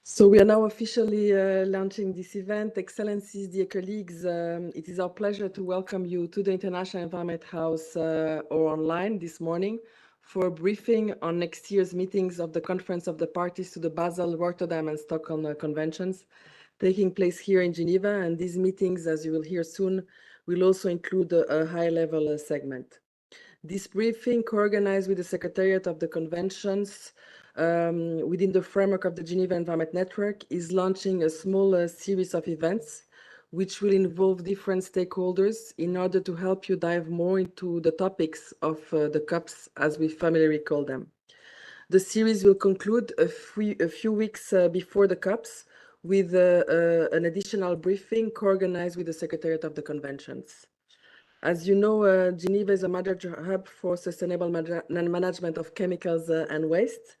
So we are now officially launching this event. Excellencies, dear colleagues, it is our pleasure to welcome you to the International Environment House or online this morning for a briefing on next year's meetings of the Conference of the Parties to the Basel, Rotterdam and Stockholm Conventions taking place here in Geneva. And these meetings, as you will hear soon, will also include a high-level segment. This briefing, co-organized with the Secretariat of the Conventions within the framework of the Geneva Environment Network, is launching a small series of events which will involve different stakeholders in order to help you dive more into the topics of the COPs, as we familiarly call them. The series will conclude a few weeks before the COPs with an additional briefing co-organized with the Secretariat of the Conventions. As you know, Geneva is a major hub for sustainable management of chemicals and waste,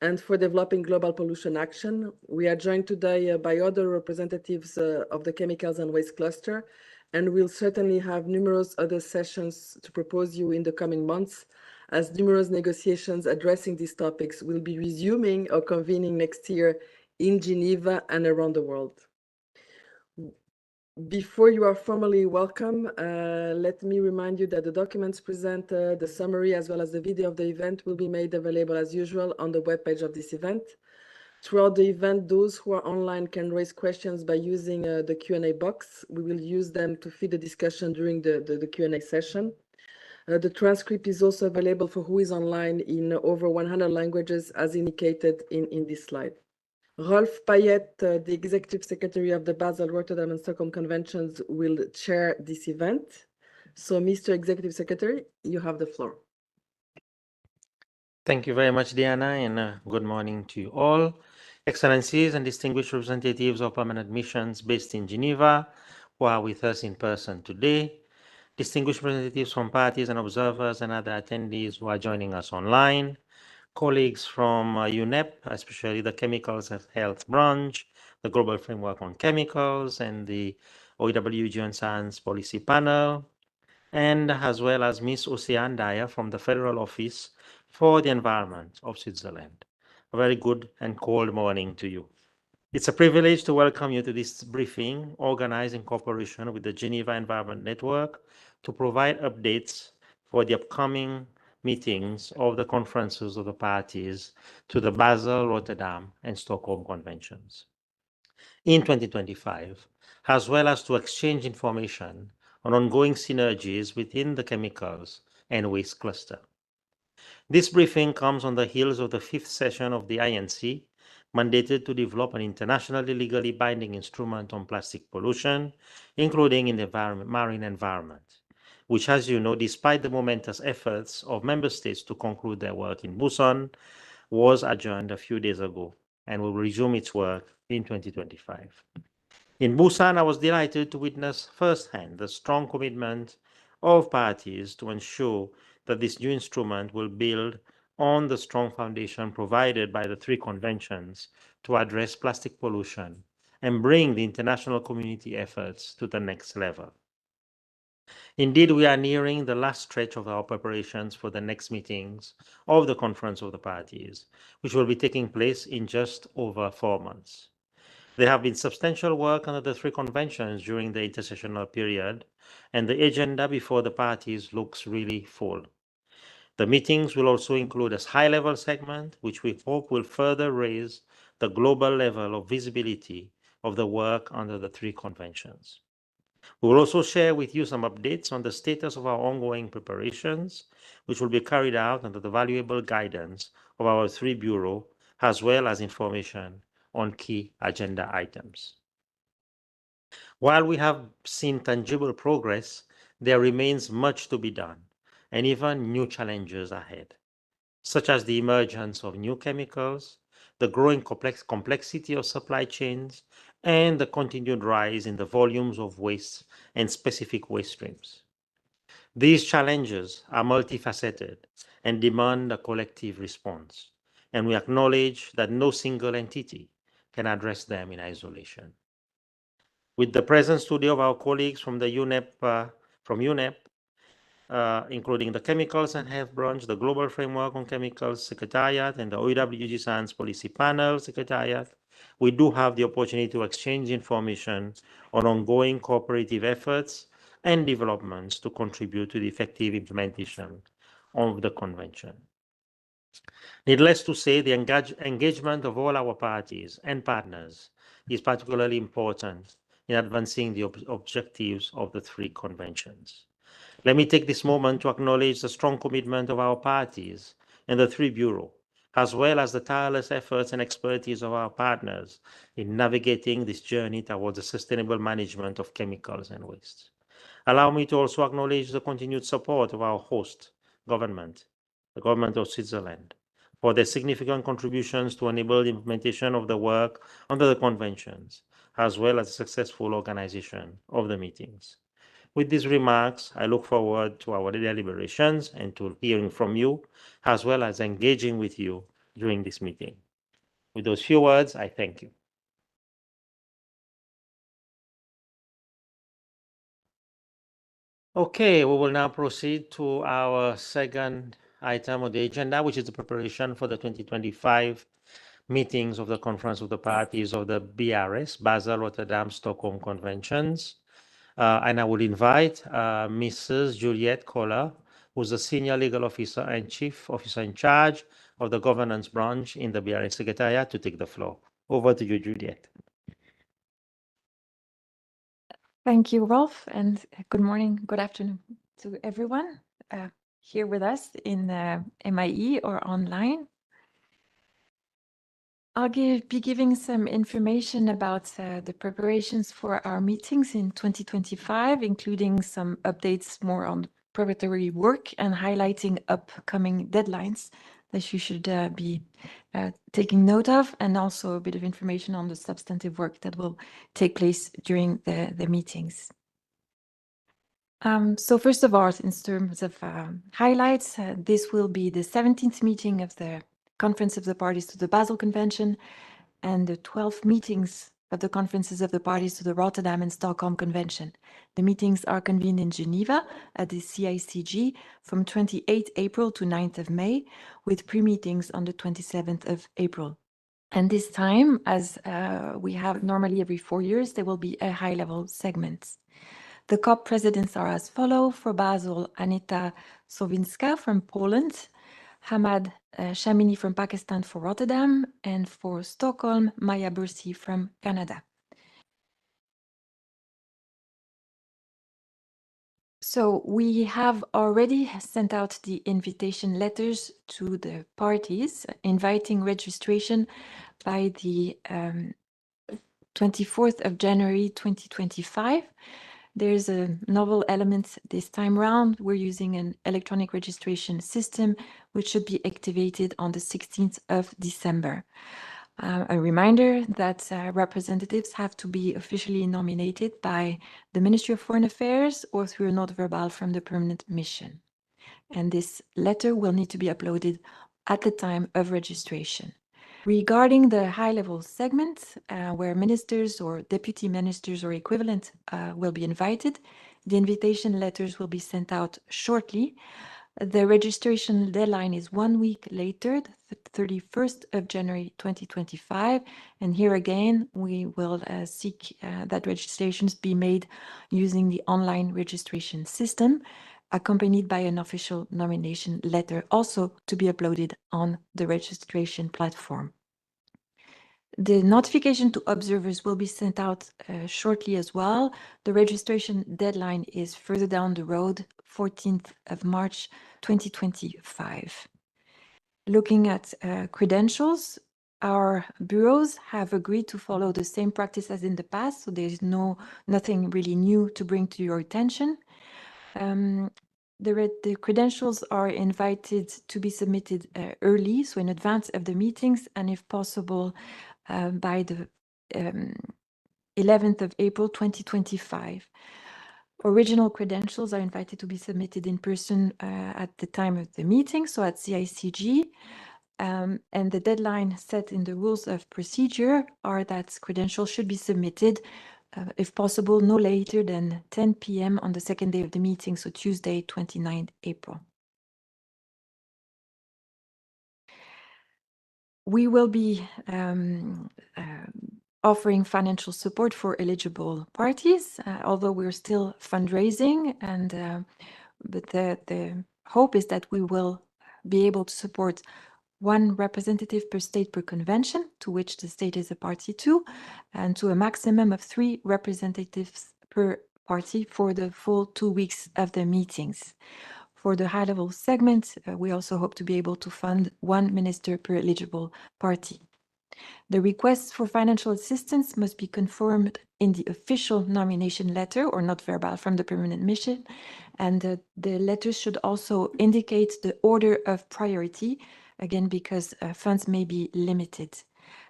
and for developing global pollution action. We are joined today by other representatives of the chemicals and waste cluster, and we'll certainly have numerous other sessions to propose you in the coming months, as numerous negotiations addressing these topics will be resuming or convening next year in Geneva and around the world. Before you are formally welcome, let me remind you that the documents present the summary as well as the video of the event will be made available as usual on the webpage of this event. Throughout the event, those who are online can raise questions by using the Q&A box. We will use them to feed the discussion during the Q&A session. The transcript is also available for who is online in over 100 languages as indicated in this slide. Rolf Payet, the Executive Secretary of the Basel, Rotterdam and Stockholm Conventions, will chair this event. So, Mr. Executive Secretary, you have the floor. Thank you very much, Diana, and good morning to you all. Excellencies and distinguished representatives of permanent missions based in Geneva who are with us in person today, distinguished representatives from parties and observers and other attendees who are joining us online, colleagues from UNEP, especially the Chemicals and Health Branch, the Global Framework on Chemicals, and the OEW Geoscience Policy Panel, and as well as Ms. Oceane Dyer from the Federal Office for the Environment of Switzerland. A very good and cold morning to you. It's a privilege to welcome you to this briefing organized in cooperation with the Geneva Environment Network to provide updates for the upcoming meetings of the conferences of the parties to the Basel, Rotterdam, and Stockholm Conventions in 2025, as well as to exchange information on ongoing synergies within the chemicals and waste cluster. This briefing comes on the heels of the 5th session of the INC, mandated to develop an internationally legally binding instrument on plastic pollution, including in the marine environment, which, as you know, despite the momentous efforts of member states to conclude their work in Busan, was adjourned a few days ago and will resume its work in 2025. In Busan, I was delighted to witness firsthand the strong commitment of parties to ensure that this new instrument will build on the strong foundation provided by the 3 conventions to address plastic pollution and bring the international community efforts to the next level. Indeed, we are nearing the last stretch of our preparations for the next meetings of the Conference of the Parties, which will be taking place in just over 4 months. There have been substantial work under the 3 conventions during the intersessional period, and the agenda before the parties looks really full. The meetings will also include a high-level segment, which we hope will further raise the global level of visibility of the work under the 3 conventions. We will also share with you some updates on the status of our ongoing preparations, which will be carried out under the valuable guidance of our 3 bureaux, as well as information on key agenda items. While we have seen tangible progress, there remains much to be done, and even new challenges ahead, such as the emergence of new chemicals, the growing complexity of supply chains, and the continued rise in the volumes of waste and specific waste streams. These challenges are multifaceted and demand a collective response, and we acknowledge that no single entity can address them in isolation. With the presence today of our colleagues from the UNEP, including the Chemicals and Health Branch, the Global Framework on Chemicals Secretariat, and the OEWG Science Policy Panel Secretariat. We do have the opportunity to exchange information on ongoing cooperative efforts and developments to contribute to the effective implementation of the Convention. Needless to say, the engagement of all our parties and partners is particularly important in advancing the objectives of the three conventions. Let me take this moment to acknowledge the strong commitment of our parties and the three bureaux, as well as the tireless efforts and expertise of our partners in navigating this journey towards the sustainable management of chemicals and wastes. Allow me to also acknowledge the continued support of our host government, the government of Switzerland, for their significant contributions to enable the implementation of the work under the conventions, as well as the successful organization of the meetings. With these remarks, I look forward to our deliberations and to hearing from you, as well as engaging with you during this meeting. With those few words, I thank you. Okay, we will now proceed to our second item on the agenda, which is the preparation for the 2025 meetings of the Conference of the Parties of the BRS, Basel, Rotterdam, Stockholm Conventions. And I will invite Mrs. Juliette Kohler, who's the Senior Legal Officer and Chief Officer in charge of the Governance Branch in the BRS Secretariat, to take the floor. Over to you, Juliette. Thank you, Rolf, and good morning, good afternoon to everyone here with us in MIE or online. I'll be giving some information about the preparations for our meetings in 2025, including some updates more on preparatory work and highlighting upcoming deadlines that you should be taking note of, and also a bit of information on the substantive work that will take place during the meetings. So first of all, in terms of highlights, this will be the 17th meeting of the Conference of the Parties to the Basel Convention and the 12th meetings of the Conferences of the Parties to the Rotterdam and Stockholm Convention. The meetings are convened in Geneva at the CICG from 28 April to 9th of May, with pre-meetings on the 27th of April. And this time, as we have normally every 4 years, there will be a high-level segment. The COP presidents are as follow: for Basel, Aneta Sowinska from Poland, Hamad Shamini from Pakistan for Rotterdam, and for Stockholm, Maya Bursi from Canada. So we have already sent out the invitation letters to the parties, inviting registration by the 24th of January 2025. There's a novel element this time round. We're using an electronic registration system, which should be activated on the 16th of December. A reminder that representatives have to be officially nominated by the Ministry of Foreign Affairs or through a note verbal from the permanent mission. And this letter will need to be uploaded at the time of registration. Regarding the high-level segment, where ministers or deputy ministers or equivalent will be invited, the invitation letters will be sent out shortly. The registration deadline is 1 week later, the 31st of January 2025. And here again, we will seek that registrations be made using the online registration system, accompanied by an official nomination letter, also to be uploaded on the registration platform. The notification to observers will be sent out shortly as well. The registration deadline is further down the road, 14th of March 2025. Looking at credentials, our bureaus have agreed to follow the same practice as in the past, so there's nothing really new to bring to your attention. The credentials are invited to be submitted early, so in advance of the meetings, and if possible, by the 11th of April 2025. Original credentials are invited to be submitted in person at the time of the meeting, so at CICG. And the deadline set in the rules of procedure are that credentials should be submitted if possible, no later than 10 p.m. on the second day of the meeting, so Tuesday, 29th April. We will be offering financial support for eligible parties, although we're still fundraising, and but the hope is that we will be able to support one representative per state per convention, to which the state is a party to, and to a maximum of 3 representatives per party for the full 2 weeks of the meetings. For the high-level segment, we also hope to be able to fund 1 minister per eligible party. The requests for financial assistance must be confirmed in the official nomination letter, or not verbal, from the permanent mission, and the letters should also indicate the order of priority, again because funds may be limited.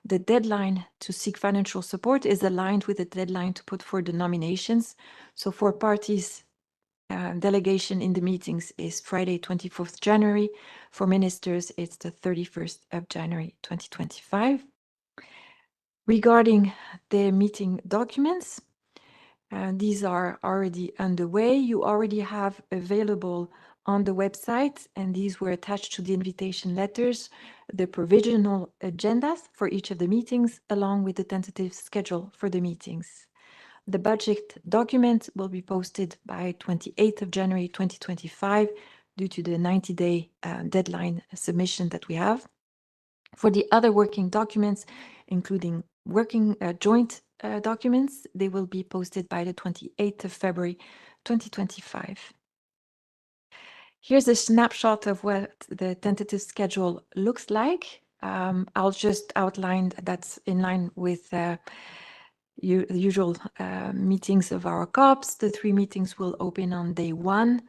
The deadline to seek financial support is aligned with the deadline to put forward the nominations. So for parties, delegation in the meetings is Friday, 24th January. For ministers, it's the 31st of January, 2025. Regarding the meeting documents, these are already underway. You already have available on the website, and these were attached to the invitation letters, the provisional agendas for each of the meetings, along with the tentative schedule for the meetings. The budget document will be posted by 28th of January 2025 due to the 90-day deadline submission that we have. For the other working documents, including working joint documents, they will be posted by the 28th of February 2025. Here's a snapshot of what the tentative schedule looks like. I'll just outline that's in line with the usual meetings of our COPs. The 3 meetings will open on day 1.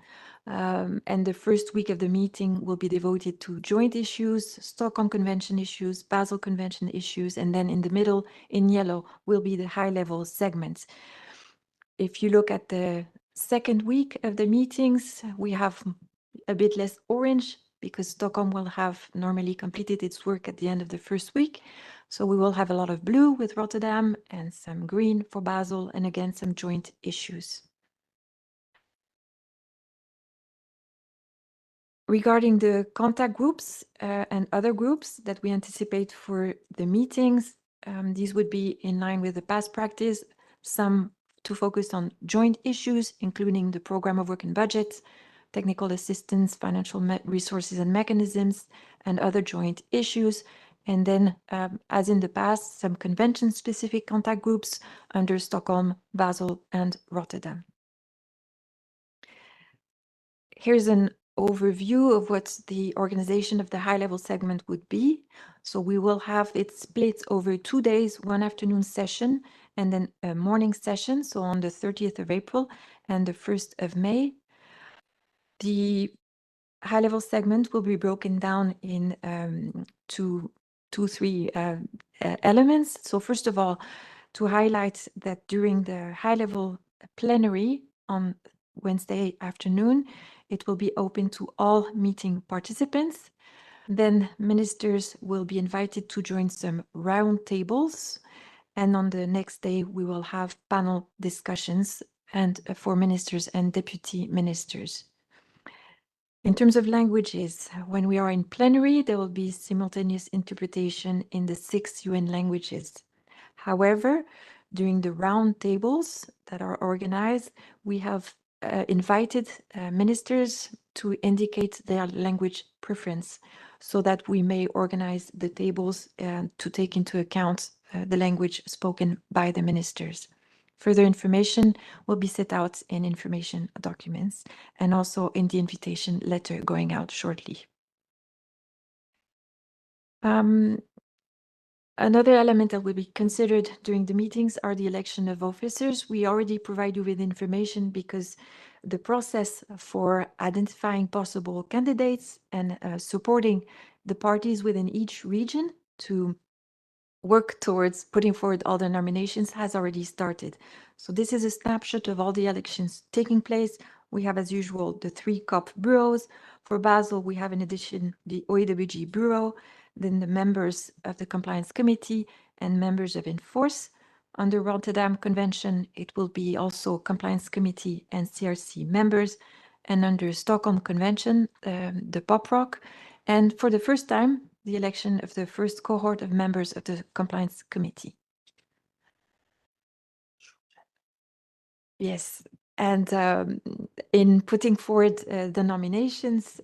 And the first week of the meeting will be devoted to joint issues, Stockholm Convention issues, Basel Convention issues, and then in the middle, in yellow, will be the high-level segments. If you look at the second week of the meetings, we have a bit less orange because Stockholm will have normally completed its work at the end of the first week. So we will have a lot of blue with Rotterdam and some green for Basel, and again, some joint issues. Regarding the contact groups and other groups that we anticipate for the meetings, these would be in line with the past practice, some to focus on joint issues, including the program of work and budget, technical assistance, financial resources and mechanisms, and other joint issues. And then, as in the past, some convention-specific contact groups under Stockholm, Basel, and Rotterdam. Here's an overview of what the organization of the high-level segment would be. So we will have it split over 2 days, 1 afternoon session, and then a morning session, so on the 30th of April and the 1st of May. The high-level segment will be broken down in three elements. So first of all, to highlight that during the high-level plenary on Wednesday afternoon, it will be open to all meeting participants. Then ministers will be invited to join some round tables. And on the next day, we will have panel discussions and for ministers and deputy ministers. In terms of languages, when we are in plenary, there will be simultaneous interpretation in the 6 UN languages. However, during the round tables that are organized, we have invited ministers to indicate their language preference so that we may organize the tables to take into account the language spoken by the ministers. Further information will be set out in information documents and also in the invitation letter going out shortly. Another element that will be considered during the meetings are the election of officers. We already provide you with information because the process for identifying possible candidates and supporting the parties within each region to work towards putting forward all the nominations has already started. So this is a snapshot of all the elections taking place. We have, as usual, the 3 COP bureaus. For Basel, we have in addition the OEWG bureau, then the members of the compliance committee and members of Enforce. Under Rotterdam Convention, it will be also Compliance Committee and CRC members, and under Stockholm Convention, the POPROC, and for the first time, the election of the first cohort of members of the Compliance Committee. Yes, and in putting forward the nominations,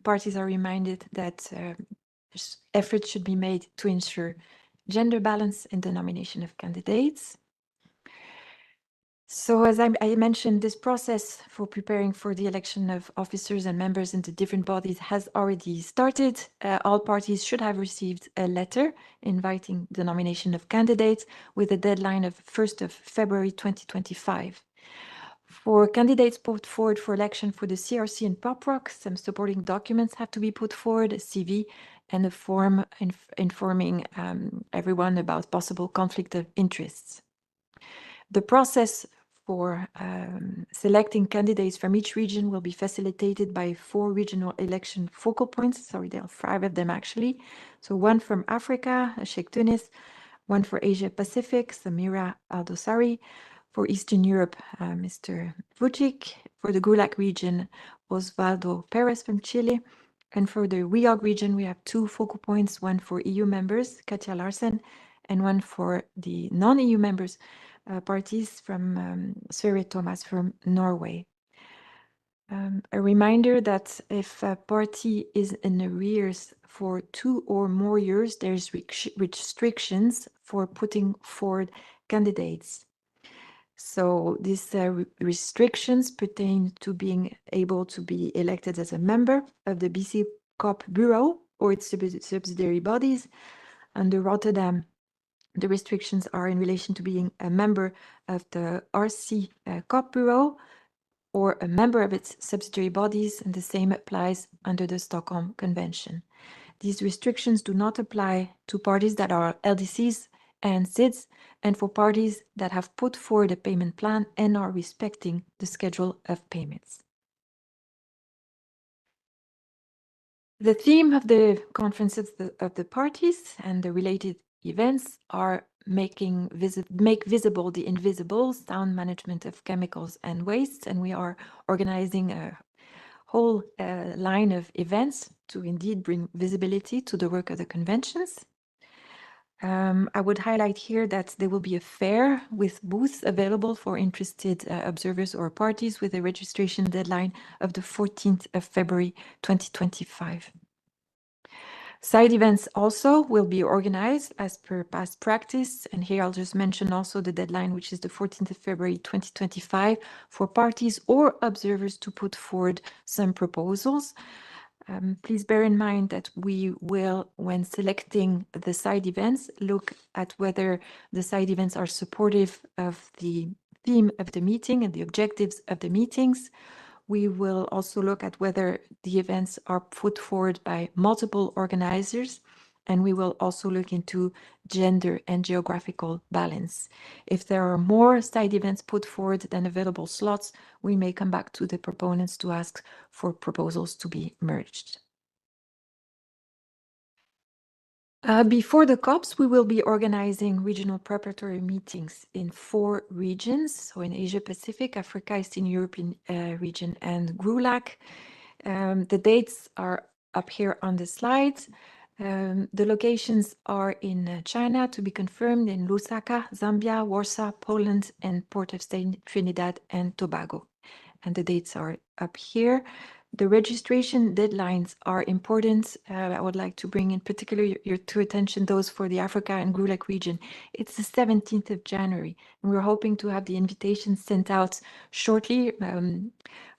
parties are reminded that efforts should be made to ensure gender balance in the nomination of candidates. So as I mentioned, this process for preparing for the election of officers and members into different bodies has already started. All parties should have received a letter inviting the nomination of candidates with a deadline of 1st of February 2025. For candidates put forward for election for the CRC and POPROC, some supporting documents have to be put forward, a CV and a form informing everyone about possible conflict of interests. The process for selecting candidates from each region will be facilitated by 4 regional election focal points. Sorry, there are 5 of them actually. So 1 from Africa, Sheikh Tunis, 1 for Asia Pacific, Samira Aldosari, for Eastern Europe, Mr. Vucic, for the GULAG region, Osvaldo Perez from Chile, and for the WEOG region, we have 2 focal points, 1 for EU members, Katja Larsen, and 1 for the non-EU members, parties from Sverre Thomas from Norway. A reminder that if a party is in arrears for 2 or more years, there's restrictions for putting forward candidates. So these restrictions pertain to being able to be elected as a member of the BC COP Bureau or its subsidiary bodies. Under Rotterdam, the restrictions are in relation to being a member of the RC COP Bureau or a member of its subsidiary bodies, and the same applies under the Stockholm Convention. These restrictions do not apply to parties that are LDCs and SIDS, and for parties that have put forward a payment plan and are respecting the schedule of payments. The theme of the conference of the parties and the related events are make visible the invisible, sound management of chemicals and wastes, and we are organizing a whole line of events to indeed bring visibility to the work of the conventions. I would highlight here that there will be a fair with booths available for interested observers or parties with a registration deadline of the 14th of February 2025. Side events also will be organized as per past practice, and here I'll just mention also the deadline, which is the 14th of February 2025, for parties or observers to put forward some proposals. Please bear in mind that we will, when selecting the side events, look at whether the side events are supportive of the theme of the meeting and the objectives of the meetings. We will also look at whether the events are put forward by multiple organizers, and we will also look into gender and geographical balance. If there are more side events put forward than available slots, we may come back to the proponents to ask for proposals to be merged. Before the COPs, we will be organizing regional preparatory meetings in 4 regions, so in Asia Pacific, Africa, Eastern European region, and GULAG. The dates are up here on the slides. The locations are in China, to be confirmed, in Lusaka, Zambia, Warsaw, Poland, and Port of Trinidad and Tobago. And the dates are up here. The registration deadlines are important. I would like to bring in particular to attention those for the Africa and GULAG region. It's the 17th of January, and we're hoping to have the invitation sent out shortly,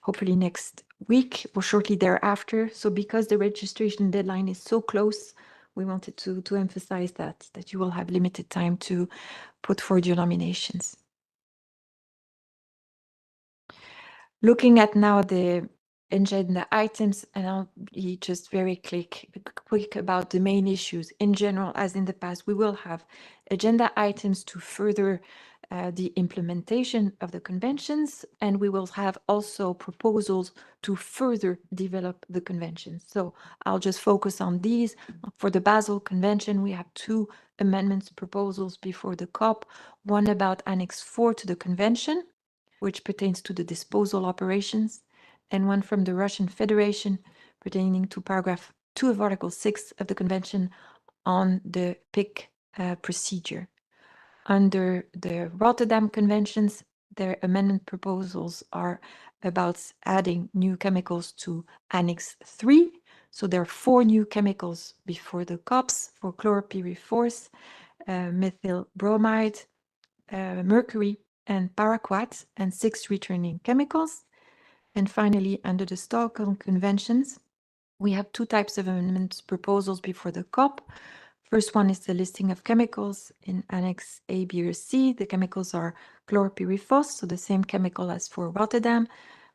hopefully next week or shortly thereafter. So because the registration deadline is so close, we wanted to emphasize that you will have limited time to put forward your nominations. Looking at now the agenda items, and I'll be just very quick about the main issues. In general, as in the past, we will have agenda items to further the implementation of the conventions, and we will have also proposals to further develop the conventions. So I'll just focus on these. For the Basel Convention, we have 2 amendments proposals before the COP, one about Annex 4 to the convention, which pertains to the disposal operations, and one from the Russian Federation pertaining to paragraph 2 of Article 6 of the Convention on the PIC procedure. Under the Rotterdam Conventions, their amendment proposals are about adding new chemicals to Annex 3. So there are 4 new chemicals before the COPs for chlorpyrifos, methyl bromide, mercury, and paraquat, and 6 returning chemicals. And finally, under the Stockholm Conventions, we have 2 types of amendments proposals before the COP. First one is the listing of chemicals in Annex A, B, or C. The chemicals are chlorpyrifos, so the same chemical as for Rotterdam,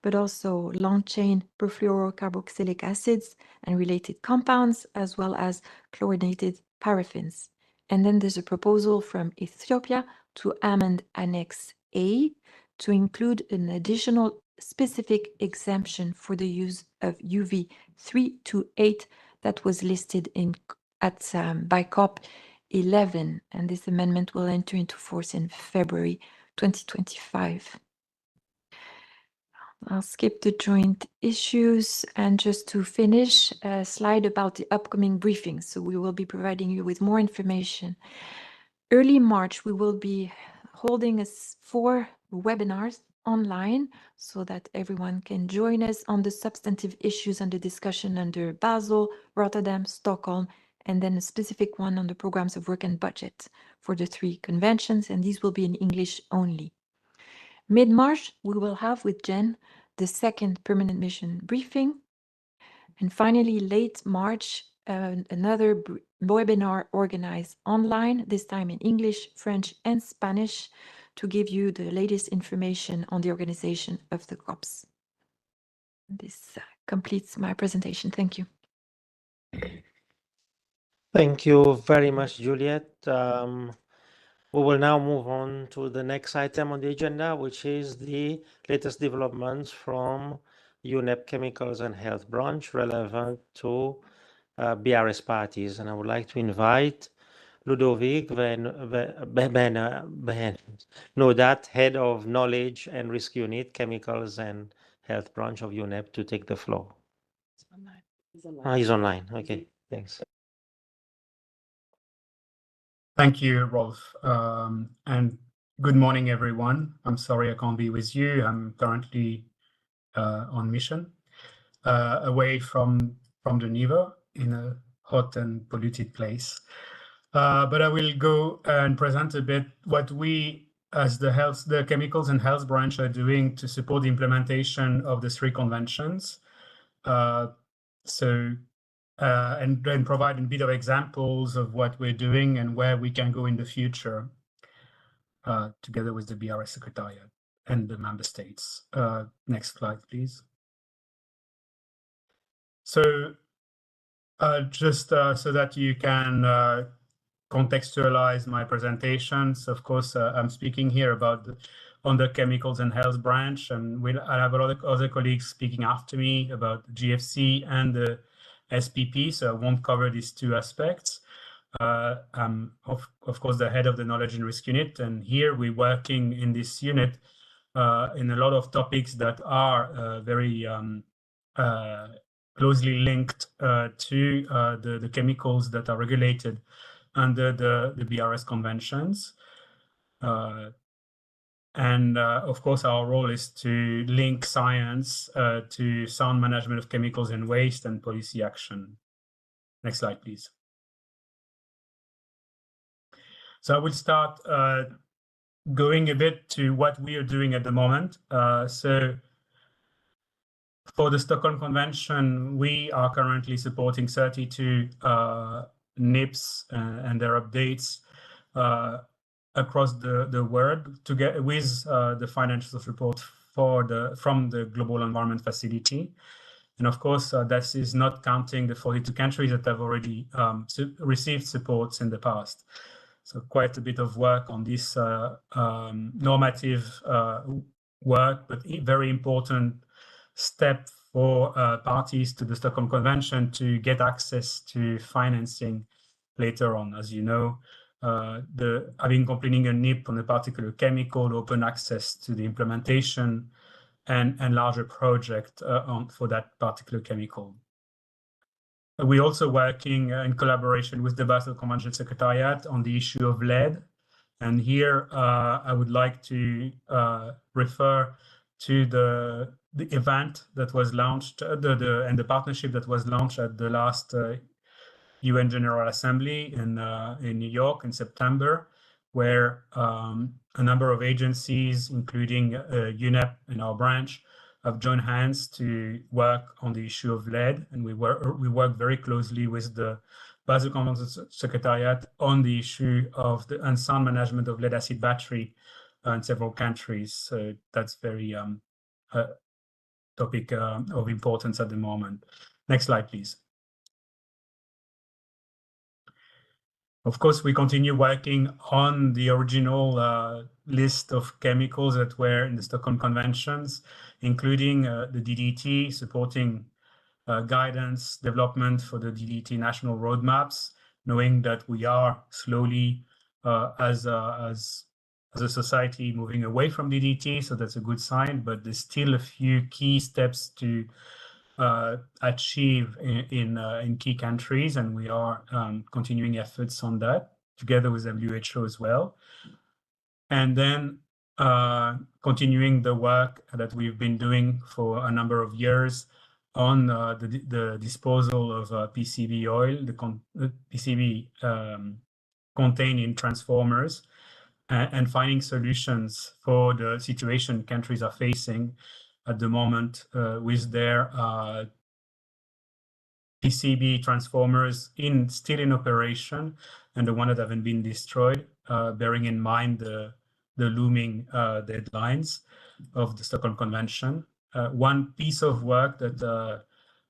but also long-chain perfluorocarboxylic acids and related compounds, as well as chlorinated paraffins. And then there's a proposal from Ethiopia to amend Annex A to include an additional specific exemption for the use of UV 328 that was listed by COP 11, and this amendment will enter into force in February 2025. I'll skip the joint issues, and just to finish, a slide about the upcoming briefings. So we will be providing you with more information. Early March, we will be holding 4 webinars online so that everyone can join us on the substantive issues under discussion under Basel, Rotterdam, Stockholm, and then a specific one on the programs of work and budget for the 3 conventions, and these will be in English only. Mid-March, we will have with Jen the 2nd permanent mission briefing. And finally, late March, another webinar organized online, this time in English, French, and Spanish, to give you the latest information on the organization of the COPs. This completes my presentation. Thank you. Thank you very much, Juliet. We will now move on to the next item on the agenda, which is the latest developments from UNEP Chemicals and Health Branch relevant to BRS parties. And I would like to invite Ludovic Nodat, Head of Knowledge and Risk Unit, Chemicals and Health Branch of UNEP, to take the floor. He's online. He's online. Okay, thanks. Thank you, Rolf. And good morning, everyone. I'm sorry I can't be with you. I'm currently on mission away from Geneva in a hot and polluted place. But I will go and present a bit what we, as the Chemicals and Health Branch, are doing to support the implementation of the 3 conventions. And then provide a bit of examples of what we're doing and where we can go in the future, together with the BRS Secretariat and the member states. Next slide, please. So just so that you can contextualize my presentations, of course, I'm speaking here about on the Chemicals and Health Branch, and I have a lot of other colleagues speaking after me about GFC and the SPP, so I won't cover these 2 aspects. I'm, of course, the head of the Knowledge and Risk Unit, and here we're working in this unit in a lot of topics that are very closely linked to the chemicals that are regulated under the BRS conventions. And of course, our role is to link science to sound management of chemicals and waste and policy action. Next slide, please. So I will start going a bit to what we are doing at the moment. So for the Stockholm Convention, we are currently supporting 32 NIPs and their updates across the world, together with the financial support from the Global Environment Facility. And of course, this is not counting the 42 countries that have already received supports in the past. So quite a bit of work on this normative work, but very important step for parties to the Stockholm Convention to get access to financing later on. As you know, having completing a UNEP on a particular chemical, open access to the implementation and larger project for that particular chemical. We're also working in collaboration with the Basel Convention Secretariat on the issue of lead. And here I would like to refer to the event that was launched and the partnership that was launched at the last UN General Assembly in New York in September, where a number of agencies, including UNEP in our branch, have joined hands to work on the issue of lead. And we work very closely with the Basel Convention Secretariat on the issue of the unsound management of lead acid battery in several countries. So that's very topic of importance at the moment. Next slide, please. Of course, we continue working on the original list of chemicals that were in the Stockholm Conventions, including the DDT, supporting guidance development for the DDT national roadmaps, knowing that we are slowly, as a society, moving away from DDT, so that's a good sign, but there's still a few key steps to achieve in key countries, and we are continuing efforts on that together with WHO as well. And then continuing the work that we've been doing for a number of years on the disposal of PCB oil, the PCB contained in transformers, and finding solutions for the situation countries are facing at the moment with their PCB transformers still in operation and the one that haven't been destroyed, bearing in mind the looming deadlines of the Stockholm Convention. One piece of work that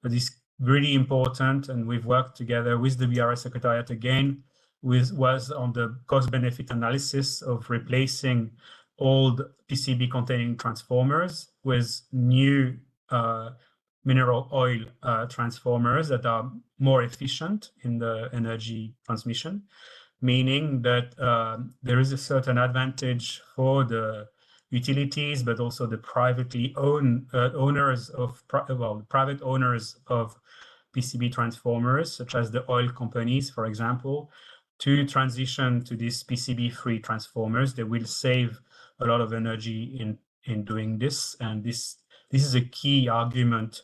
is really important, and we've worked together with the BRS Secretariat again, was on the cost-benefit analysis of replacing old PCB containing transformers with new mineral oil transformers that are more efficient in the energy transmission, meaning that there is a certain advantage for the utilities, but also the privately owned private owners of PCB transformers, such as the oil companies, for example, to transition to these PCB-free transformers. They will save a lot of energy in doing this, and this is a key argument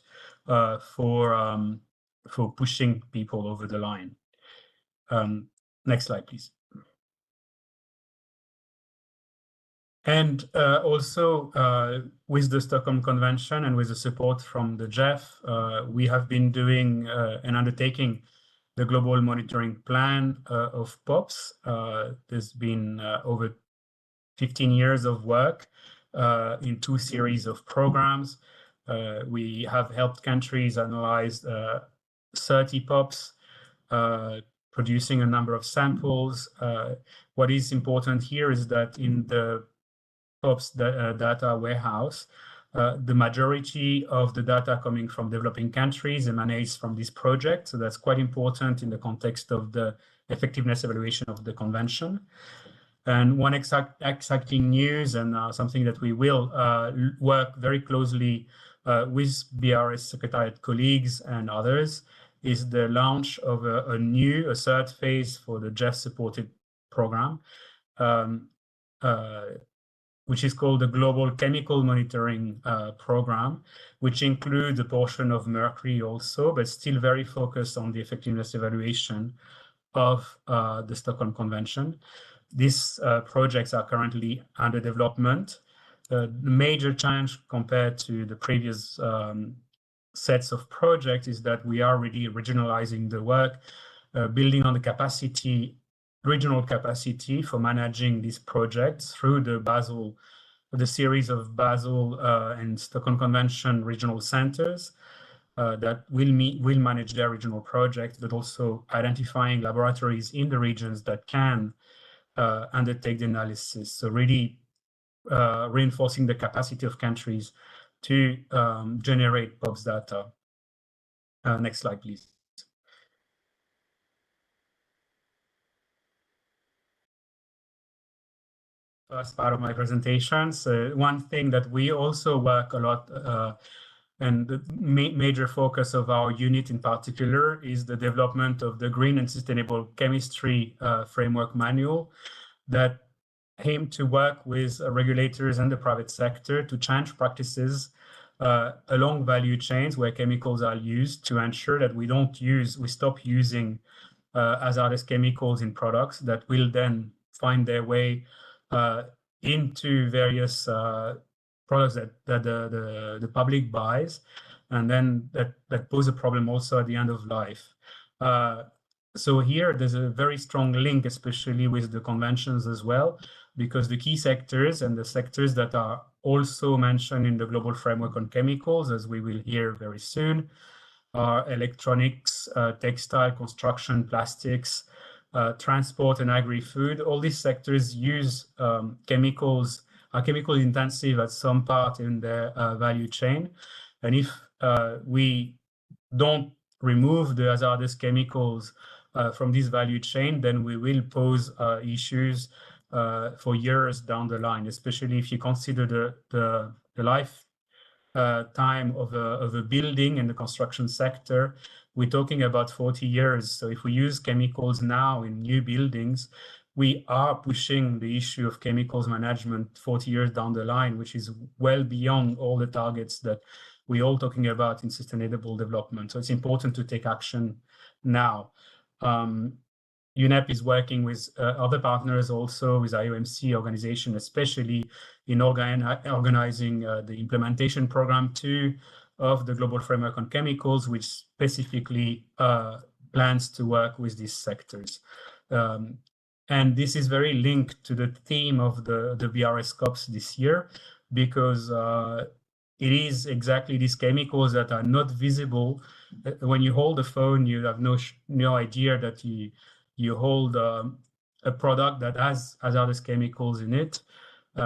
for pushing people over the line. Next slide, please. And also with the Stockholm Convention and with the support from the GEF, we have been doing and undertaking the global monitoring plan of POPs. There's been over 15 years of work in 2 series of programs. We have helped countries analyze 30 POPs, producing a number of samples. What is important here is that in the POPs data warehouse, the majority of the data coming from developing countries emanates from this project. So that's quite important in the context of the effectiveness evaluation of the convention. And one exciting news, and something that we will work very closely with BRS Secretariat colleagues and others, is the launch of a third phase for the GEF-supported program, which is called the Global Chemical Monitoring Program, which includes a portion of mercury also, but still very focused on the effectiveness evaluation of the Stockholm Convention. These projects are currently under development. The major challenge compared to the previous sets of projects is that we are really regionalizing the work, building on the regional capacity for managing these projects through the series of Basel and Stockholm Convention regional centers. that will manage their regional projects, but also identifying laboratories in the regions that can undertake the analysis. So really reinforcing the capacity of countries to generate POPs data. Next slide, please. First part of my presentation. So one thing that we also work a lot, and the major focus of our unit in particular, is the development of the Green and Sustainable Chemistry Framework Manual that aim to work with regulators and the private sector to change practices along value chains where chemicals are used, to ensure that we stop using hazardous chemicals in products that will then find their way into various products that the public buys, and then that pose a problem also at the end of life. So here there's a very strong link, especially with the conventions as well, because the key sectors and the sectors that are also mentioned in the Global Framework on Chemicals, as we will hear very soon, are electronics, textile, construction, plastics, transport, and agri-food. All these sectors use chemicals, are chemical intensive at some part in their value chain. And if we don't remove the hazardous chemicals from this value chain, then we will pose issues for years down the line, especially if you consider the life time of a building in the construction sector. We're talking about 40 years. So if we use chemicals now in new buildings, we are pushing the issue of chemicals management 40 years down the line, which is well beyond all the targets that we're all talking about in sustainable development. So it's important to take action now. UNEP is working with other partners, also with IOMC organization, especially in organizing the implementation program 2 of the Global Framework on Chemicals, which specifically plans to work with these sectors. And this is very linked to the theme of the BRS COPs this year, because it is exactly these chemicals that are not visible. When you hold a phone, you have no idea that you hold a product that has hazardous chemicals in it.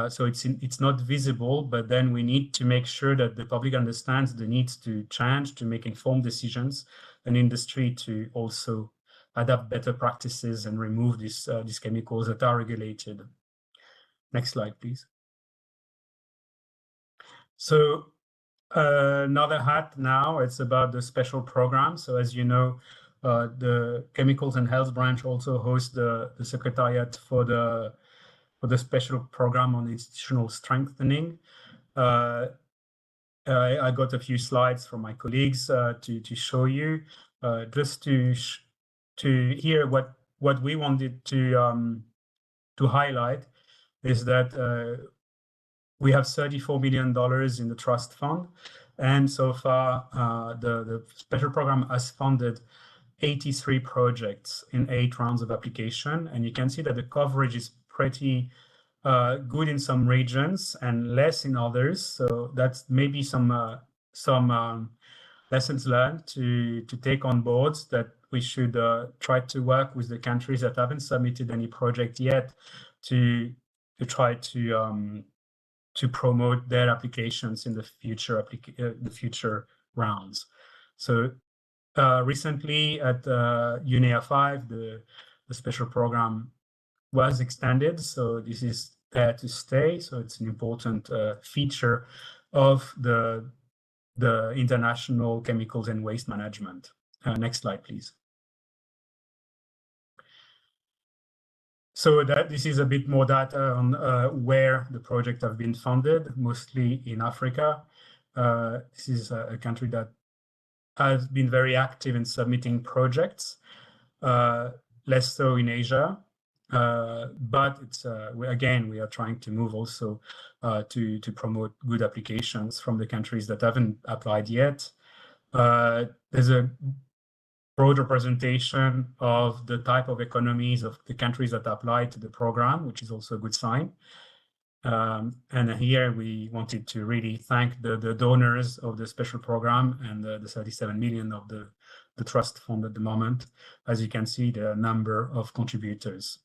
So it's not visible, but then we need to make sure that the public understands the needs to change, to make informed decisions, and industry to also adapt better practices and remove these chemicals that are regulated. Next slide, please. So another hat now, it's about the special program. So as you know, the Chemicals and Health branch also hosts the Secretariat for the special program on institutional strengthening. I got a few slides from my colleagues to show you, just to hear what we wanted to highlight is that we have $34 million in the trust fund, and so far the special program has funded 83 projects in 8 rounds of application, and you can see that the coverage is pretty good in some regions and less in others. So that's maybe some lessons learned to take on board, that we should try to work with the countries that haven't submitted any project yet to try to promote their applications in the future rounds. So recently at UNEA 5, the special program was extended, so this is there to stay. So it's an important feature of the international chemicals and waste management. Next slide, please. So this is a bit more data on where the project have been funded, mostly in Africa. This is a country that has been very active in submitting projects, less so in Asia. But it's again, we are trying to move also to promote good applications from the countries that haven't applied yet. There's a broad representation of the type of economies of the countries that apply to the program, which is also a good sign. And here we wanted to really thank the donors of the special program and the 37 million of the trust fund at the moment. As you can see, the number of contributors.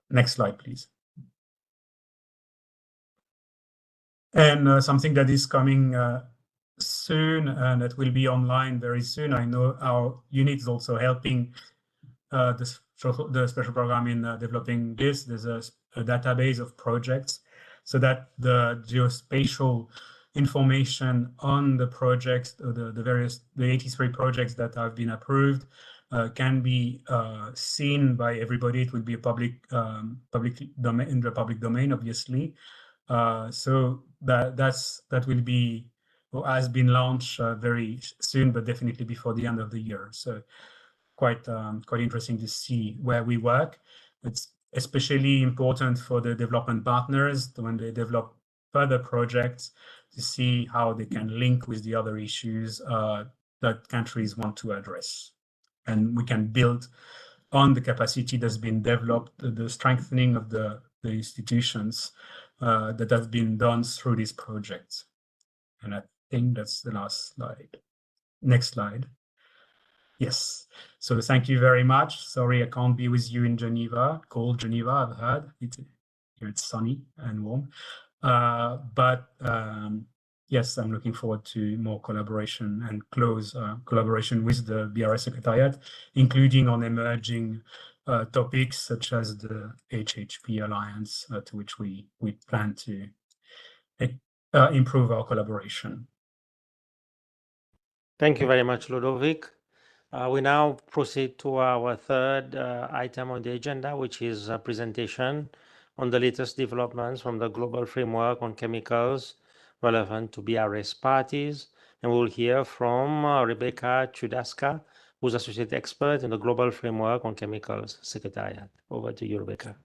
Next slide, please. And something that is coming soon and that will be online very soon. I know our unit is also helping the special program in developing this. There's a database of projects so that the geospatial information on the projects, the 83 projects that have been approved, can be seen by everybody. It will be a public domain, in the public domain, obviously. So that will be, or has been launched very soon, but definitely before the end of the year. So quite interesting to see where we work. It's especially important for the development partners when they develop further projects to see how they can link with the other issues that countries want to address. And we can build on the capacity that's been developed, the strengthening of the institutions that have been done through these projects. And I think that's the last slide. Next slide. Yes. So thank you very much. Sorry, I can't be with you in Geneva. Cold Geneva, I've heard. Here it's sunny and warm. But yes, I'm looking forward to more collaboration and close collaboration with the BRS Secretariat, including on emerging topics such as the HHP Alliance, to which we plan to improve our collaboration. Thank you very much, Ludovic. We now proceed to our third item on the agenda, which is a presentation on the latest developments from the global framework on chemicals relevant to BRS parties. And we'll hear from Rebecca Chudaska, who's associate expert in the global framework on chemicals secretariat. Over to you, Rebecca.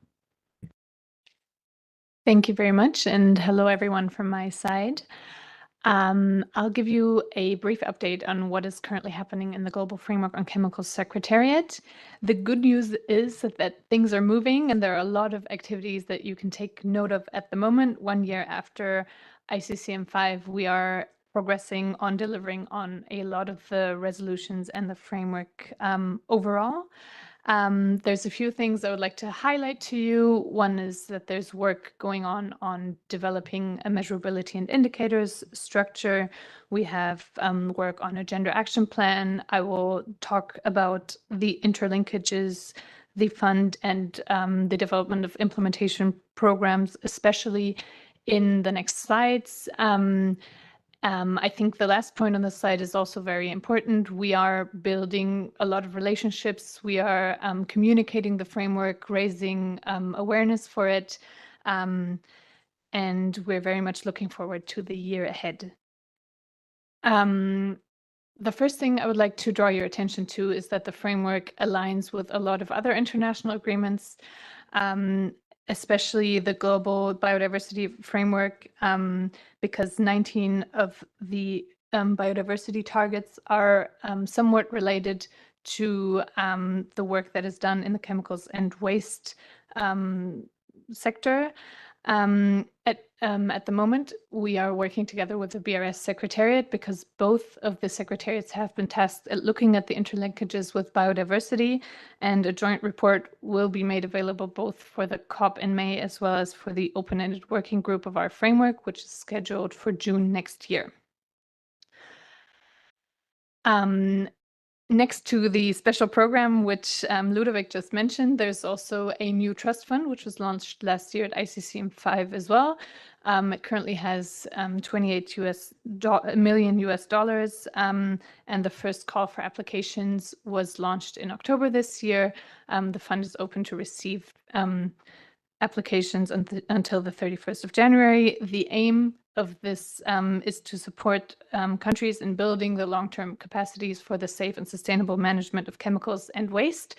Thank you very much, and hello everyone from my side. I'll give you a brief update on what is currently happening in the Global Framework on Chemicals Secretariat. The good news is that things are moving and there are a lot of activities that you can take note of at the moment. 1 year after ICCM5, we are progressing on delivering on a lot of the resolutions and the framework overall. There's a few things I would like to highlight to you. One is that there's work going on developing a measurability and indicators structure. We have work on a gender action plan. I will talk about the interlinkages, the fund, and the development of implementation programs, especially in the next slides. I think the last point on the slide is also very important. We are building a lot of relationships. We are communicating the framework, raising awareness for it, and we're very much looking forward to the year ahead. The first thing I would like to draw your attention to is that the framework aligns with a lot of other international agreements, especially the Global Biodiversity Framework, because 19 of the biodiversity targets are somewhat related to the work that is done in the chemicals and waste sector. At the moment, we are working together with the BRS Secretariat because both of the secretariats have been tasked at looking at the interlinkages with biodiversity, and a joint report will be made available both for the COP in May as well as for the open-ended working group of our framework, which is scheduled for June next year. Next to the special program, which Ludovic just mentioned, there's also a new trust fund, which was launched last year at ICCM5 as well. It currently has $28 million, and the first call for applications was launched in October this year. The fund is open to receive applications until the 31st of January. The aim of this is to support countries in building the long-term capacities for the safe and sustainable management of chemicals and waste.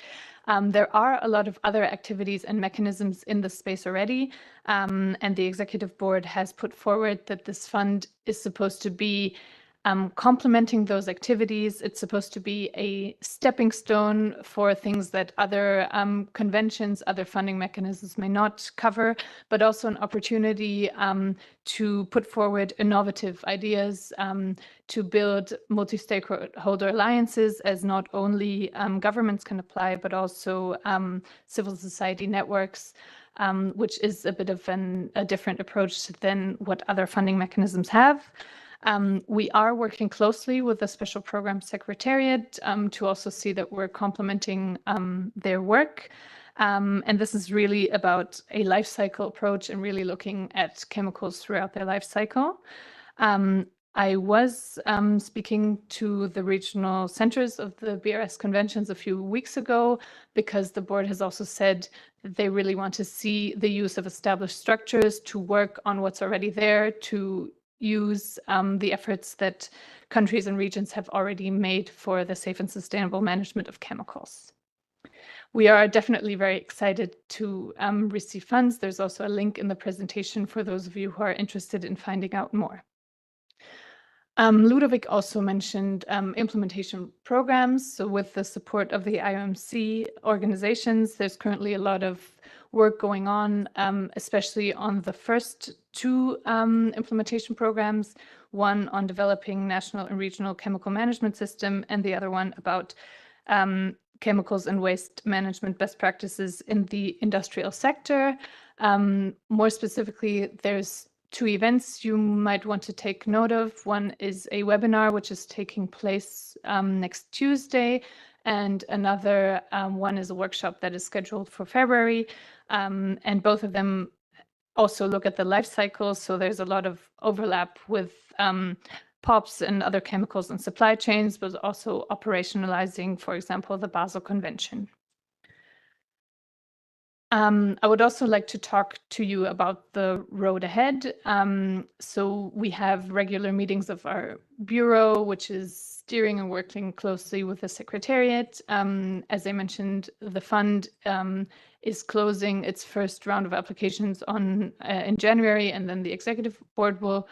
There are a lot of other activities and mechanisms in the space already, and the executive board has put forward that this fund is supposed to be complementing those activities. It's supposed to be a stepping stone for things that other conventions, other funding mechanisms may not cover, but also an opportunity to put forward innovative ideas, to build multi-stakeholder alliances, as not only governments can apply, but also civil society networks, which is a bit of a different approach than what other funding mechanisms have. We are working closely with the Special Program Secretariat to also see that we're complementing their work. And this is really about a life cycle approach and really looking at chemicals throughout their life cycle. I was speaking to the regional centers of the BRS conventions a few weeks ago, because the board has also said that they really want to see the use of established structures to work on what's already there, to use the efforts that countries and regions have already made for the safe and sustainable management of chemicals. We are definitely very excited to receive funds. There's also a link in the presentation for those of you who are interested in finding out more. Ludovic also mentioned implementation programs. So with the support of the IOMC organizations, there's currently a lot of work going on, especially on the first two implementation programs, one on developing national and regional chemical management system, and the other one about chemicals and waste management best practices in the industrial sector. More specifically, there's two events you might want to take note of. One is a webinar, which is taking place next Tuesday, and another one is a workshop that is scheduled for February. And both of them also look at the life cycle. So there's a lot of overlap with POPs and other chemicals and supply chains, but also operationalizing, for example, the Basel Convention. I would also like to talk to you about the road ahead. So we have regular meetings of our bureau, which is steering and working closely with the Secretariat. As I mentioned, the fund is closing its first round of applications in January, and then the Executive Board will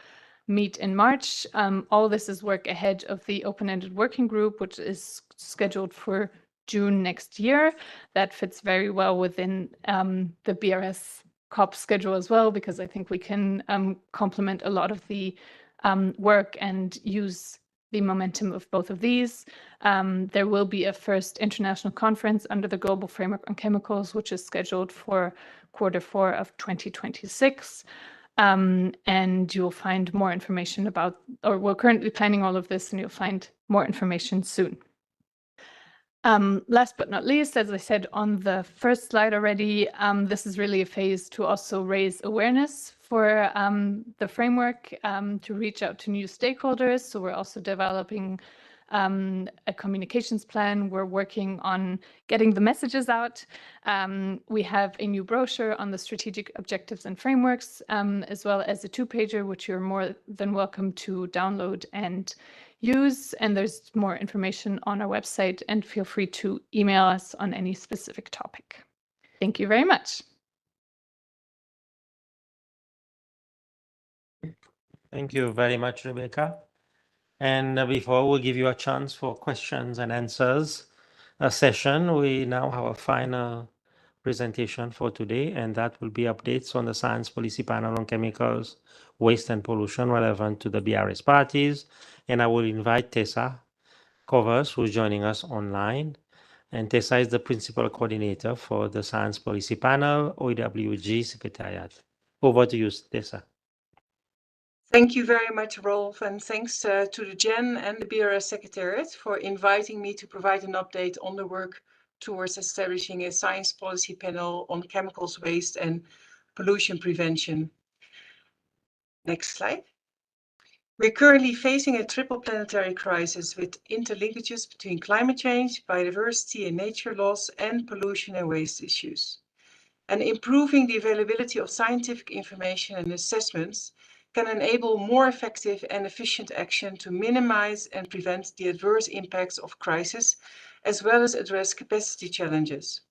meet in March. All this is work ahead of the open-ended working group, which is scheduled for June next year. That fits very well within the BRS COP schedule as well, because I think we can complement a lot of the work and use the momentum of both of these. There will be a first international conference under the Global Framework on Chemicals, which is scheduled for Q4 of 2026. And you'll find more information about, or we're currently planning all of this, and you'll find more information soon. Last but not least, as I said on the first slide already, this is really a phase to also raise awareness for the framework, to reach out to new stakeholders. So we're also developing a communications plan. We're working on getting the messages out. We have a new brochure on the strategic objectives and frameworks, as well as a 2-pager, which you're more than welcome to download and use. And there's more information on our website, and feel free to email us on any specific topic. Thank you very much. Thank you very much, Rebecca. And before we give you a chance for questions and answers session, we now have a final presentation for today, and that will be updates on the Science Policy Panel on Chemicals, Waste and Pollution relevant to the BRS parties. And I will invite Tessa Covers, who's joining us online. And Tessa is the Principal Coordinator for the Science Policy Panel, OEWG Secretariat. Over to you, Tessa. Thank you very much, Rolf, and thanks to the GEN and the BRS Secretariat for inviting me to provide an update on the work towards establishing a science policy panel on chemicals, waste and pollution prevention. Next slide. We're currently facing a triple planetary crisis with interlinkages between climate change, biodiversity and nature loss, and pollution and waste issues. And improving the availability of scientific information and assessments can enable more effective and efficient action to minimize and prevent the adverse impacts of crisis, as well as address capacity challenges.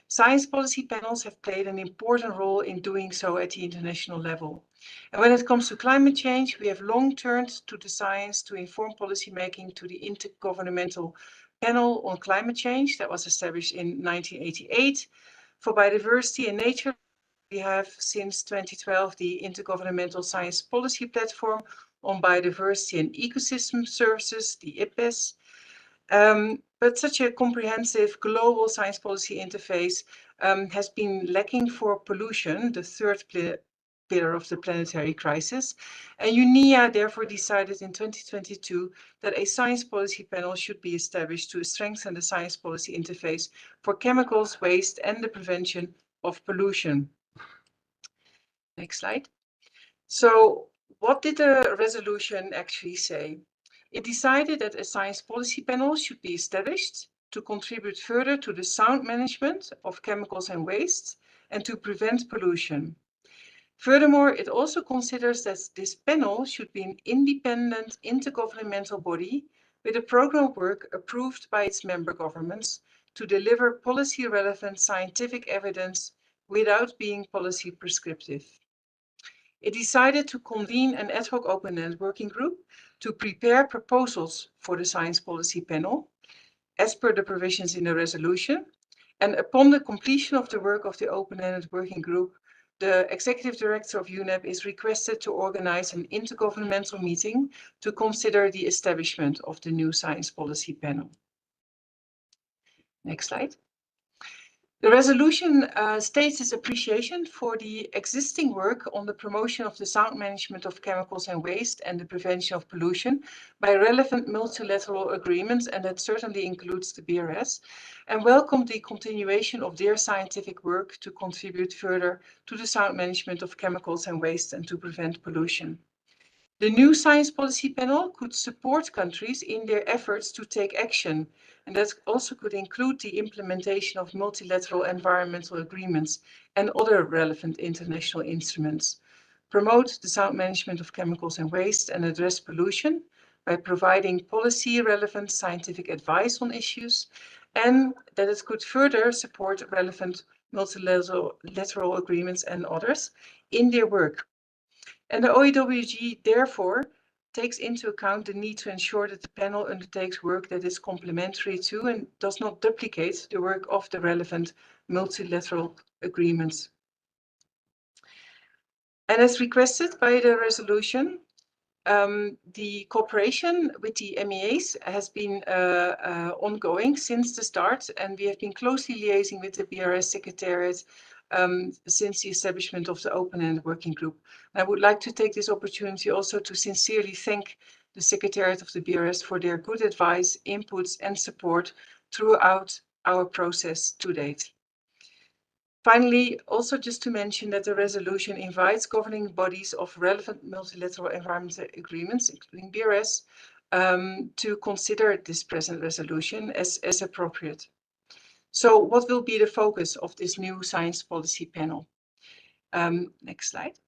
Science policy panels have played an important role in doing so at the international level. And when it comes to climate change, we have long turned to the science to inform policymaking to the Intergovernmental Panel on Climate Change that was established in 1988. For biodiversity and nature, we have since 2012 the Intergovernmental Science Policy Platform on Biodiversity and Ecosystem Services, the IPBES. But such a comprehensive global science policy interface has been lacking for pollution, the third pillar of the planetary crisis. And UNEA therefore decided in 2022 that a science policy panel should be established to strengthen the science policy interface for chemicals, waste, and the prevention of pollution. Next slide. So what did the resolution actually say? It decided that a science policy panel should be established to contribute further to the sound management of chemicals and waste and to prevent pollution. Furthermore, it also considers that this panel should be an independent intergovernmental body with a program of work approved by its member governments to deliver policy-relevant scientific evidence without being policy prescriptive. It decided to convene an ad hoc open-ended working group to prepare proposals for the science policy panel, as per the provisions in the resolution. And upon the completion of the work of the open-ended working group, the executive director of UNEP is requested to organize an intergovernmental meeting to consider the establishment of the new science policy panel. Next slide. The resolution states its appreciation for the existing work on the promotion of the sound management of chemicals and waste and the prevention of pollution by relevant multilateral agreements, and that certainly includes the BRS, and welcomed the continuation of their scientific work to contribute further to the sound management of chemicals and waste and to prevent pollution. The new science policy panel could support countries in their efforts to take action, and that also could include the implementation of multilateral environmental agreements and other relevant international instruments, promote the sound management of chemicals and waste, and address pollution by providing policy-relevant scientific advice on issues, and that it could further support relevant multilateral agreements and others in their work. And the OEWG therefore takes into account the need to ensure that the panel undertakes work that is complementary to and does not duplicate the work of the relevant multilateral agreements. And as requested by the resolution, the cooperation with the MEAs has been ongoing since the start, and we have been closely liaising with the BRS Secretariat since the establishment of the open-ended working group. I would like to take this opportunity also to sincerely thank the Secretariat of the BRS for their good advice, inputs, and support throughout our process to date. Finally, also just to mention that the resolution invites governing bodies of relevant multilateral environmental agreements, including BRS, to consider this present resolution as appropriate. So what will be the focus of this new science policy panel? Next slide.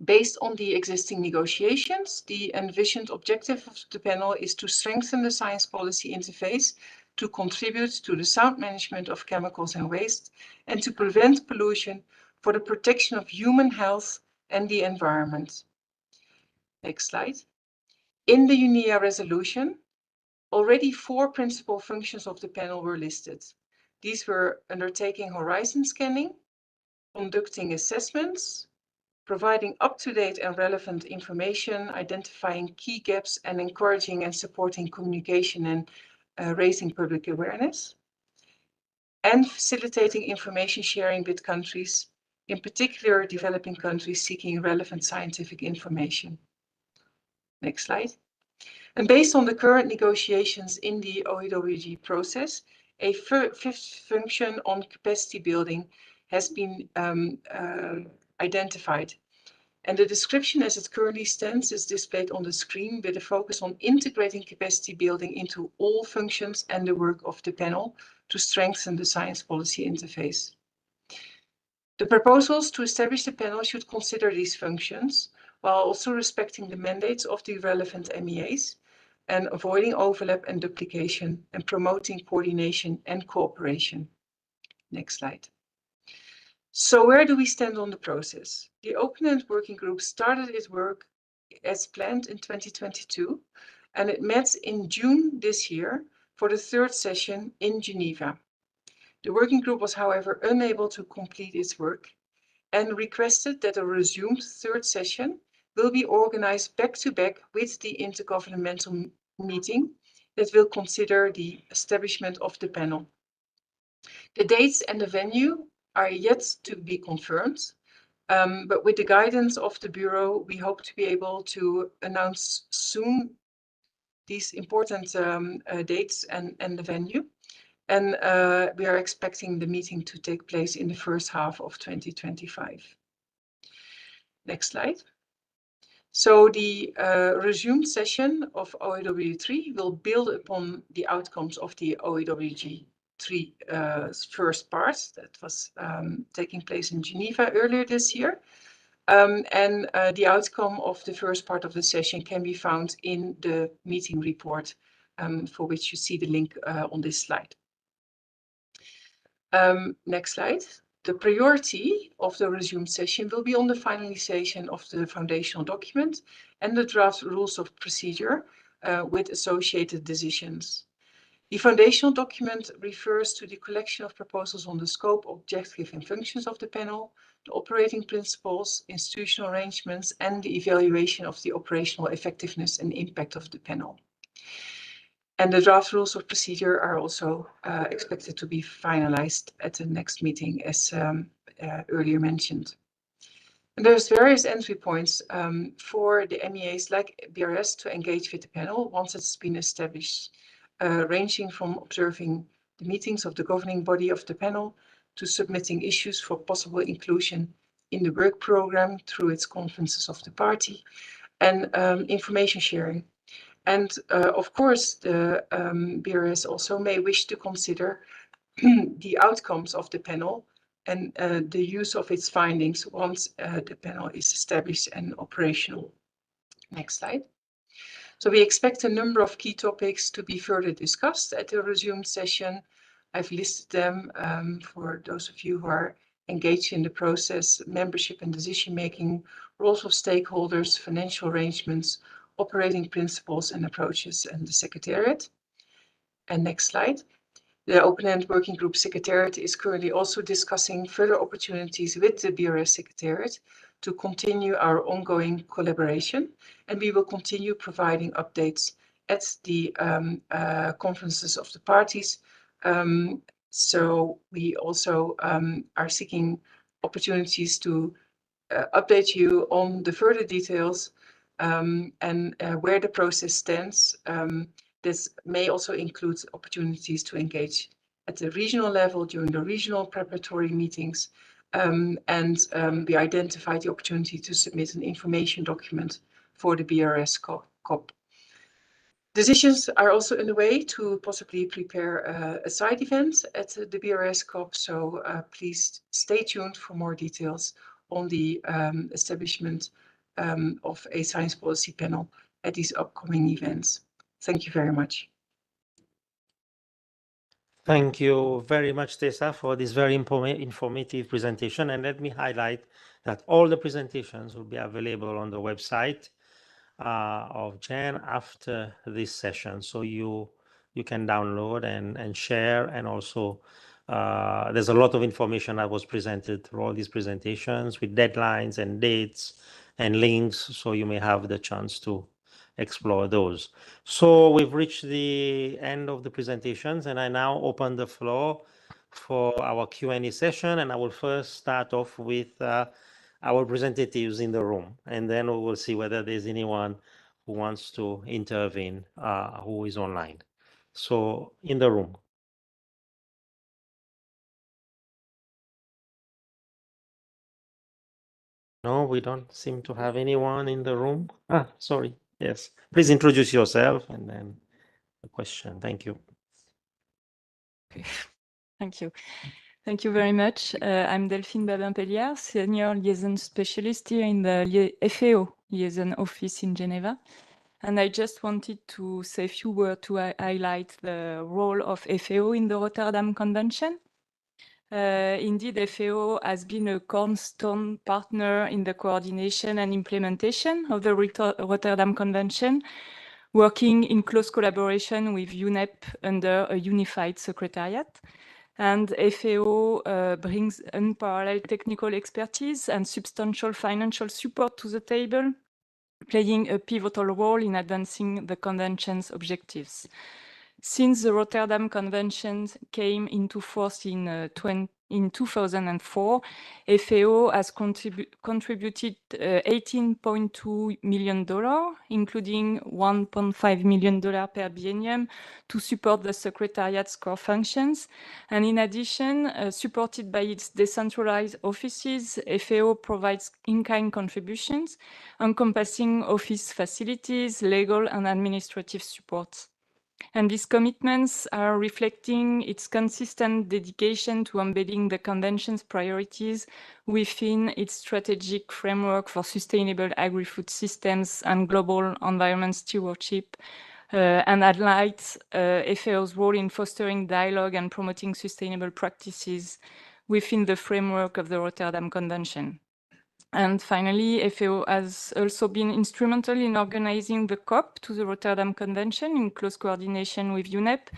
Based on the existing negotiations, the envisioned objective of the panel is to strengthen the science policy interface, to contribute to the sound management of chemicals and waste, and to prevent pollution for the protection of human health and the environment. Next slide. In the UNEA resolution, already 4 principal functions of the panel were listed. These were undertaking horizon scanning, conducting assessments, providing up-to-date and relevant information, identifying key gaps, and encouraging and supporting communication and raising public awareness, and facilitating information sharing with countries, in particular developing countries seeking relevant scientific information. Next slide. And based on the current negotiations in the OEWG process, a fifth function on capacity building has been identified. And the description as it currently stands is displayed on the screen with a focus on integrating capacity building into all functions and the work of the panel to strengthen the science policy interface. The proposals to establish the panel should consider these functions while also respecting the mandates of the relevant MEAs and avoiding overlap and duplication and promoting coordination and cooperation. Next slide. So where do we stand on the process? The open-end working group started its work as planned in 2022, and it met in June this year for the third session in Geneva. The working group was, however, unable to complete its work and requested that a resumed third session will be organized back-to-back with the intergovernmental meeting that will consider the establishment of the panel. The dates and the venue are yet to be confirmed, but with the guidance of the Bureau, we hope to be able to announce soon these important dates and the venue. And we are expecting the meeting to take place in the first half of 2025. Next slide. So the resumed session of OEWG3 will build upon the outcomes of the OEWG3 first part that was taking place in Geneva earlier this year. And the outcome of the first part of the session can be found in the meeting report, for which you see the link on this slide. Next slide. The priority of the resumed session will be on the finalization of the foundational document and the draft rules of procedure with associated decisions. The foundational document refers to the collection of proposals on the scope, objective and functions of the panel, the operating principles, institutional arrangements, and the evaluation of the operational effectiveness and impact of the panel. And the draft rules of procedure are also expected to be finalized at the next meeting, as earlier mentioned. And there's various entry points for the MEAs like BRS to engage with the panel once it's been established, ranging from observing the meetings of the governing body of the panel to submitting issues for possible inclusion in the work program through its conferences of the party and information sharing. And of course, the BRS also may wish to consider the outcomes of the panel and the use of its findings once the panel is established and operational. Next slide. So we expect a number of key topics to be further discussed at the resumed session. I've listed them for those of you who are engaged in the process: membership and decision-making, roles of stakeholders, financial arrangements, operating principles and approaches, and the Secretariat. And next slide. The Open-End Working Group Secretariat is currently also discussing further opportunities with the BRS Secretariat to continue our ongoing collaboration, and we will continue providing updates at the conferences of the parties. So we also are seeking opportunities to update you on the further details and where the process stands. This may also include opportunities to engage at the regional level during the regional preparatory meetings, and we identified the opportunity to submit an information document for the BRS COP. Decisions are also underway to possibly prepare a side event at the BRS COP, so please stay tuned for more details on the establishment of a science policy panel at these upcoming events. Thank you very much. Thank you very much, Tessa, for this very informative presentation. And let me highlight that all the presentations will be available on the website of Jen after this session. So you can download and share. And also, there's a lot of information that was presented through all these presentations with deadlines and dates and links. So you may have the chance to explore those. So we've reached the end of the presentations, and I now open the floor for our Q&A session. And I will first start off with our representatives in the room, and then we will see whether there's anyone who wants to intervene who is online. So in the room. No, we don't seem to have anyone in the room. Sorry. Yes, please introduce yourself and then the question. Thank you. Okay. Thank you. Thank you very much. I'm Delphine Babin-Pelliard, Senior Liaison Specialist here in the FAO Liaison Office in Geneva. And I just wanted to say a few words to highlight the role of FAO in the Rotterdam Convention. Indeed, FAO has been a cornerstone partner in the coordination and implementation of the Rotterdam Convention, working in close collaboration with UNEP under a unified secretariat. And FAO brings unparalleled technical expertise and substantial financial support to the table, playing a pivotal role in advancing the Convention's objectives. Since the Rotterdam Convention came into force in 2004, FAO has contributed $18.2 million, including $1.5 million per biennium, to support the Secretariat's core functions. And in addition, supported by its decentralized offices, FAO provides in-kind contributions encompassing office facilities, legal and administrative support. And these commitments are reflecting its consistent dedication to embedding the Convention's priorities within its strategic framework for sustainable agri-food systems and global environment stewardship, and highlights FAO's role in fostering dialogue and promoting sustainable practices within the framework of the Rotterdam Convention. And finally, FAO has also been instrumental in organizing the COP to the Rotterdam Convention in close coordination with UNEP,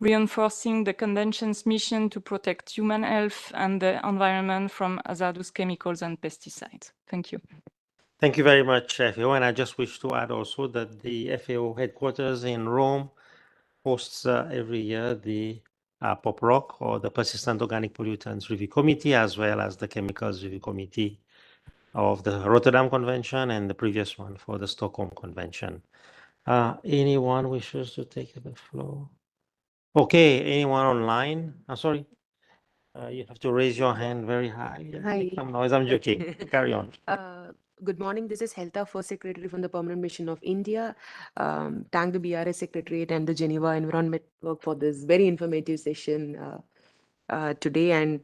reinforcing the Convention's mission to protect human health and the environment from hazardous chemicals and pesticides. Thank you. Thank you very much, FAO. And I just wish to add also that the FAO headquarters in Rome hosts every year the POPROC, or the Persistent Organic Pollutants Review Committee, as well as the Chemicals Review Committee of the Rotterdam Convention and the previous one for the Stockholm Convention. Anyone wishes to take the floor? Okay, anyone online? I'm sorry. You have to raise your hand very high. Hi. Make some noise. I'm joking. Carry on. Good morning. This is Helta, First Secretary from the Permanent Mission of India. Thank the BRS Secretariat and the Geneva Environment Network for this very informative session today, and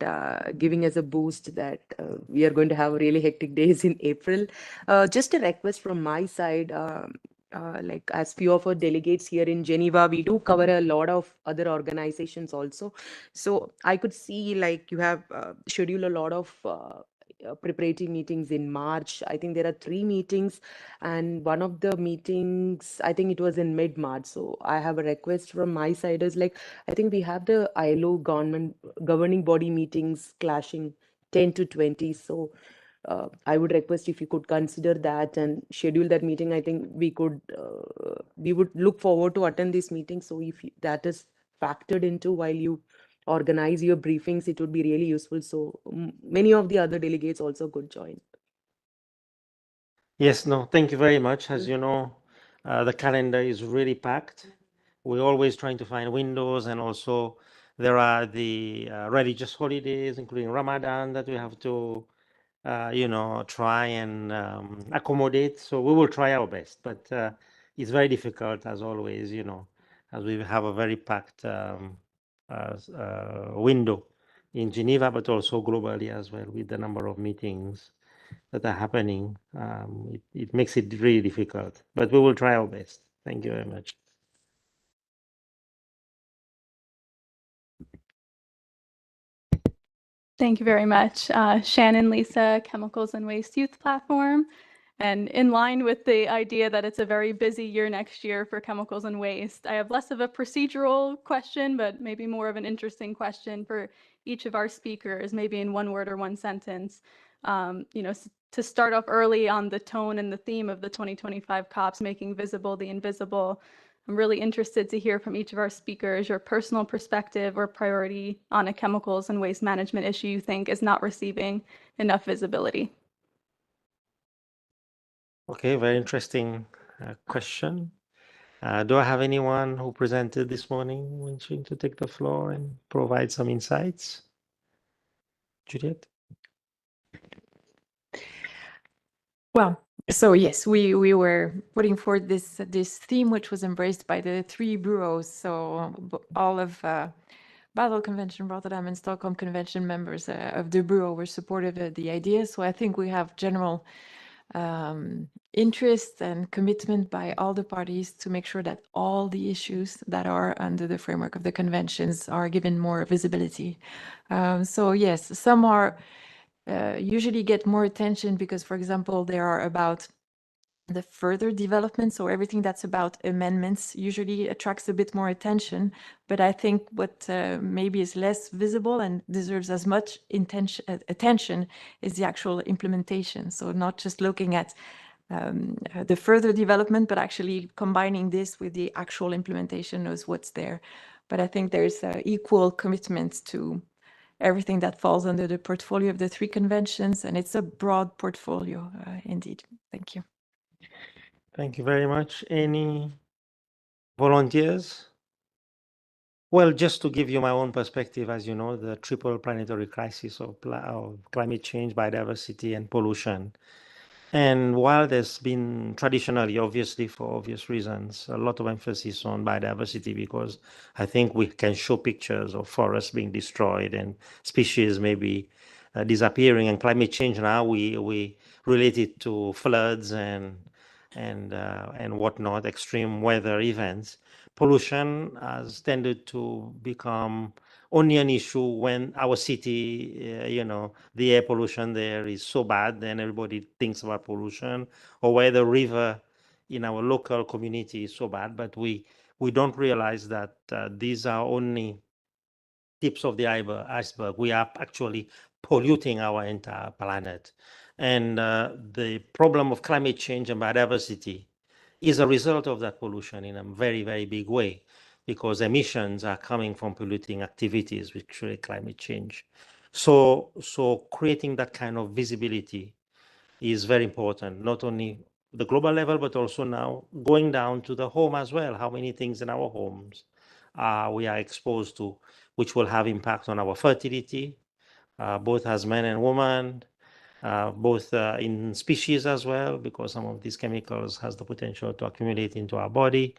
giving us a boost that we are going to have really hectic days in April. Just a request from my side, like as few of our delegates here in Geneva, we do cover a lot of other organizations also. So I could see like you have scheduled a lot of preparatory meetings in March. I think there are 3 meetings, and one of the meetings, I think it was in mid-March. So I have a request from my side is like, I think we have the ILO governing body meetings clashing 10 to 20. So I would request if you could consider that and schedule that meeting. I think we would look forward to attend this meeting. So if that is factored into while you organize your briefings, it would be really useful. So many of the other delegates also could join. Yes, no, thank you very much. As you know, the calendar is really packed. We're always trying to find windows, and also there are the religious holidays, including Ramadan, that we have to, try and accommodate. So we will try our best, but it's very difficult as always, as we have a very packed window in Geneva, but also globally as well, with the number of meetings that are happening. It makes it really difficult, but we will try our best. Thank you very much. Thank you very much. Shannon, Lisa, Chemicals and Waste Youth Platform. And in line with the idea that it's a very busy year next year for chemicals and waste, I have less of a procedural question, but maybe more of an interesting question for each of our speakers, maybe in one word or one sentence. To start off early on the tone and the theme of the 2025 COPs, making visible the invisible. I'm really interested to hear from each of our speakers your personal perspective or priority on a chemicals and waste management issue you think is not receiving enough visibility. Okay, very interesting question. Do I have anyone who presented this morning wishing to take the floor and provide some insights? Juliette? Well, so yes, we were putting forth this theme, which was embraced by the 3 bureaus. So all of Basel Convention, Rotterdam and Stockholm Convention members of the bureau were supportive of the idea. So I think we have general interest and commitment by all the parties to make sure that all the issues that are under the framework of the conventions are given more visibility. So yes, some are usually get more attention because, for example, they are about the further development. So everything that's about amendments usually attracts a bit more attention. But I think what maybe is less visible and deserves as much attention is the actual implementation. So not just looking at the further development, but actually combining this with the actual implementation of what's there. But I think there's equal commitment to everything that falls under the portfolio of the 3 conventions, and it's a broad portfolio indeed. Thank you. Thank you very much. Any volunteers? Well, just to give you my own perspective, as you know, the triple planetary crisis of climate change, biodiversity, and pollution. And while there's been traditionally, obviously for obvious reasons, a lot of emphasis on biodiversity, because I think we can show pictures of forests being destroyed and species maybe disappearing, and climate change now we relate it to floods and whatnot, extreme weather events. Pollution has tended to become only an issue when our city, the air pollution there is so bad, then everybody thinks about pollution, or where the river in our local community is so bad. But we don't realize that these are only tips of the iceberg. We are actually polluting our entire planet. And the problem of climate change and biodiversity is a result of that pollution in a very, very big way, because emissions are coming from polluting activities which create climate change. So creating that kind of visibility is very important, not only the global level, but also now going down to the home as well. How many things in our homes we are exposed to, which will have impact on our fertility, both as men and women, both in species as well, because some of these chemicals has the potential to accumulate into our body.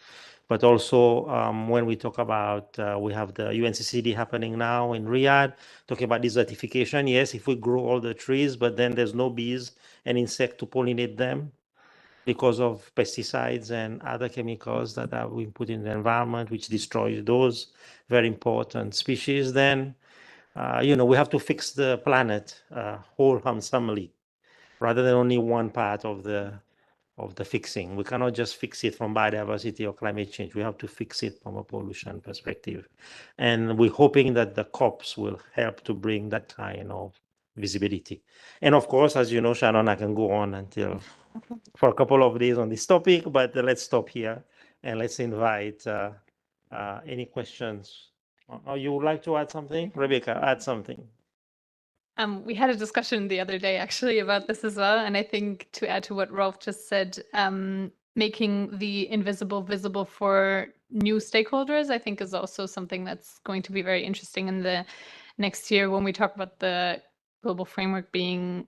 But also when we talk about, we have the UNCCD happening now in Riyadh, talking about desertification. Yes, if we grow all the trees, but then there's no bees and insects to pollinate them because of pesticides and other chemicals that have been put in the environment, which destroys those very important species, then we have to fix the planet wholesomely, rather than only one part of the fixing. We cannot just fix it from biodiversity or climate change. We have to fix it from a pollution perspective. And we're hoping that the COPs will help to bring that kind of visibility. And of course, as you know, Shannon, I can go on until for a couple of days on this topic, but let's stop here and let's invite any questions. Or you would like to add something? Rebecca, add something. We had a discussion the other day actually about this as well. And I think to add to what Rolf just said, making the invisible visible for new stakeholders, I think is also something that's going to be very interesting in the next year when we talk about the global framework being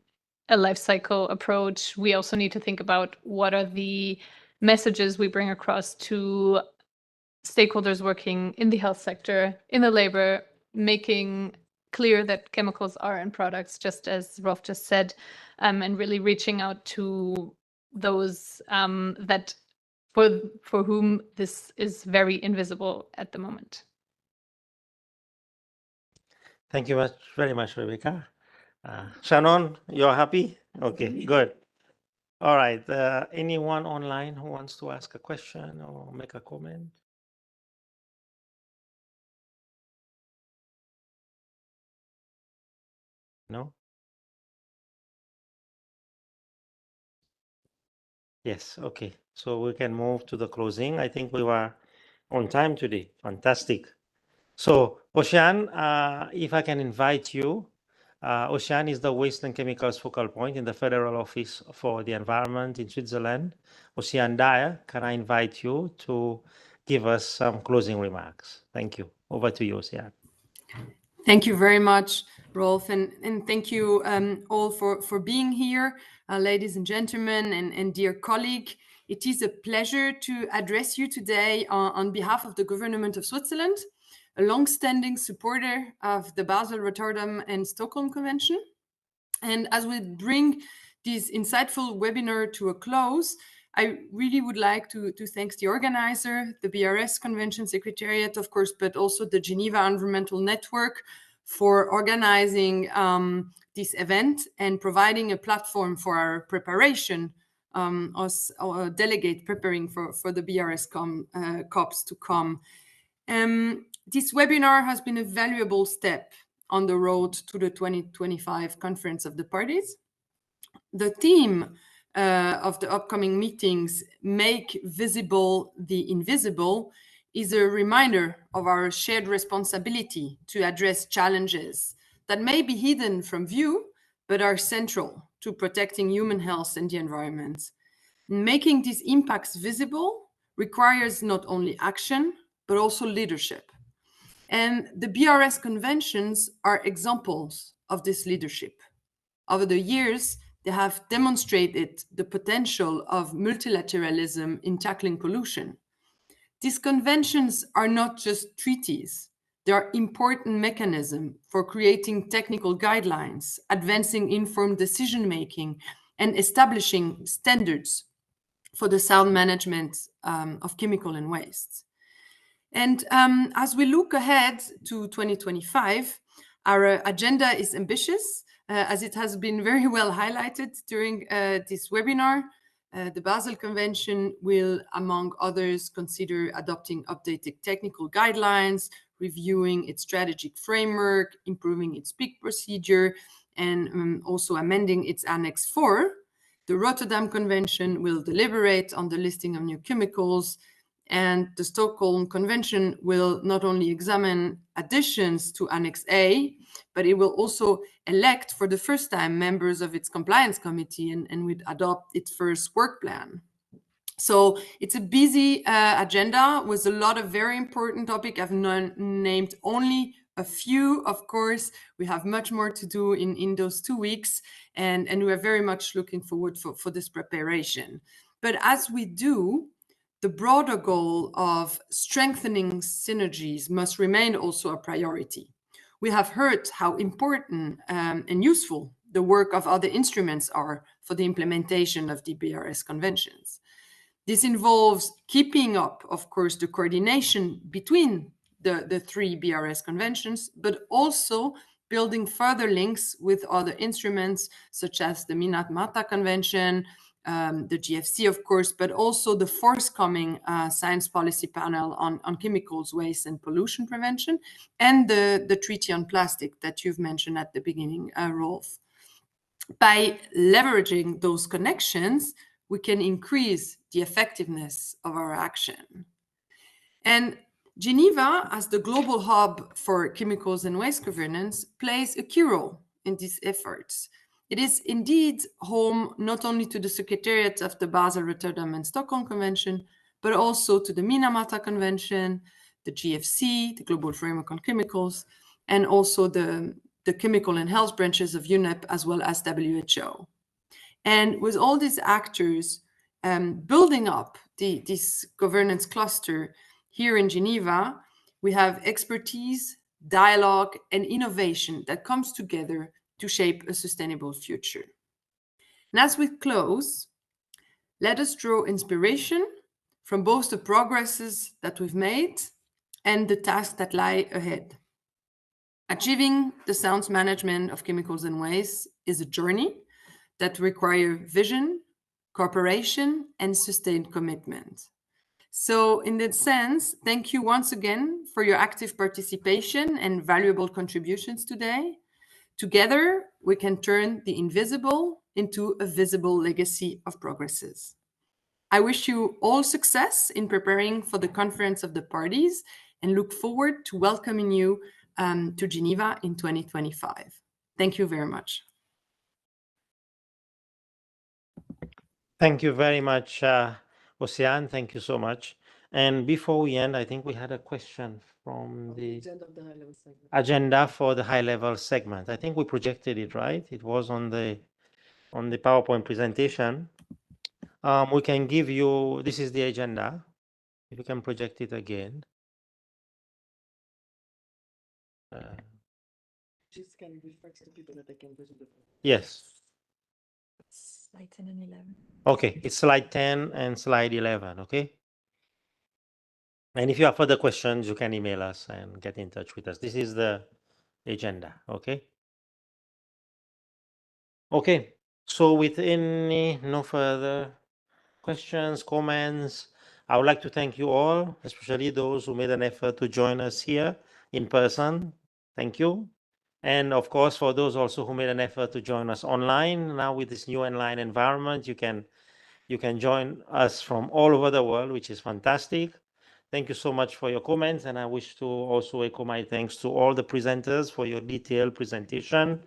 a life cycle approach. We also need to think about what are the messages we bring across to stakeholders working in the health sector, in the labor, making clear that chemicals are in products, just as Rolf just said, and really reaching out to those that for whom this is very invisible at the moment. Thank you very much, Rebecca. Shannon, you're happy? Okay, good. All right. Anyone online who wants to ask a question or make a comment? No? Yes, okay. So we can move to the closing. I think we were on time today. Fantastic. So Ocean, if I can invite you, Ocean is the Waste and Chemicals focal point in the Federal Office for the Environment in Switzerland. Ocean Dyer, can I invite you to give us some closing remarks? Thank you. Over to you, Ocean. Thank you very much, Rolf, and thank you all for being here, ladies and gentlemen, and dear colleague. It is a pleasure to address you today on behalf of the Government of Switzerland, a long-standing supporter of the Basel, Rotterdam and Stockholm Convention. And as we bring this insightful webinar to a close, I really would like to thank the organizer, the BRS Convention Secretariat, of course, but also the Geneva Environmental Network for organizing this event and providing a platform for our preparation as a delegate preparing for the BRS COPs to come. This webinar has been a valuable step on the road to the 2025 Conference of the Parties. The theme of the upcoming meetings, Make Visible the Invisible, is a reminder of our shared responsibility to address challenges that may be hidden from view, but are central to protecting human health and the environment. Making these impacts visible requires not only action, but also leadership. And the BRS conventions are examples of this leadership. Over the years, they have demonstrated the potential of multilateralism in tackling pollution. These conventions are not just treaties. They are important mechanisms for creating technical guidelines, advancing informed decision-making, and establishing standards for the sound management of chemical and wastes. And as we look ahead to 2025, our agenda is ambitious, as it has been very well highlighted during this webinar. The Basel Convention will, among others, consider adopting updated technical guidelines, reviewing its strategic framework, improving its peak procedure, and also amending its Annex 4. The Rotterdam Convention will deliberate on the listing of new chemicals, and the Stockholm Convention will not only examine additions to Annex A, but it will also elect for the first time members of its compliance committee and will adopt its first work plan. So it's a busy agenda with a lot of very important topics. I've named only a few. Of course, we have much more to do in those 2 weeks, and we are very much looking forward for this preparation. But as we do, the broader goal of strengthening synergies must remain also a priority. We have heard how important and useful the work of other instruments are for the implementation of the BRS conventions. This involves keeping up, of course, the coordination between the 3 BRS conventions, but also building further links with other instruments such as the Minamata Convention, the GFC, of course, but also the forthcoming Science Policy Panel on Chemicals, Waste and Pollution Prevention, and the Treaty on Plastic that you've mentioned at the beginning, Rolf. By leveraging those connections, we can increase the effectiveness of our action. And Geneva, as the global hub for chemicals and waste governance, plays a key role in these efforts. It is indeed home not only to the Secretariat of the Basel, Rotterdam and Stockholm Convention, but also to the Minamata Convention, the GFC, the Global Framework on Chemicals, and also the chemical and health branches of UNEP, as well as WHO. And with all these actors building up this governance cluster here in Geneva, we have expertise, dialogue, and innovation that comes together to shape a sustainable future. And as we close, let us draw inspiration from both the progresses that we've made and the tasks that lie ahead. Achieving the sound management of chemicals and waste is a journey that requires vision, cooperation, and sustained commitment. So in that sense, thank you once again for your active participation and valuable contributions today. Together, we can turn the invisible into a visible legacy of progresses. I wish you all success in preparing for the Conference of the Parties and look forward to welcoming you to Geneva in 2025. Thank you very much. Thank you very much, Oceane. Thank you so much. And before we end, I think we had a question from the agenda for the high-level segment. I think we projected it, right? It was on the PowerPoint presentation. We can give you, this is the agenda. If you can project it again. Just can refer to the people that they can visit. Yes. Slide 10 and 11. Okay, it's slide 10 and slide 11, okay? And if you have further questions, you can email us and get in touch with us. This is the agenda, okay? Okay, so with no further questions, comments, I would like to thank you all, especially those who made an effort to join us here in person. Thank you. And of course, for those also who made an effort to join us online, now with this new online environment, you can join us from all over the world, which is fantastic. Thank you so much for your comments, and I wish to also echo my thanks to all the presenters for your detailed presentation.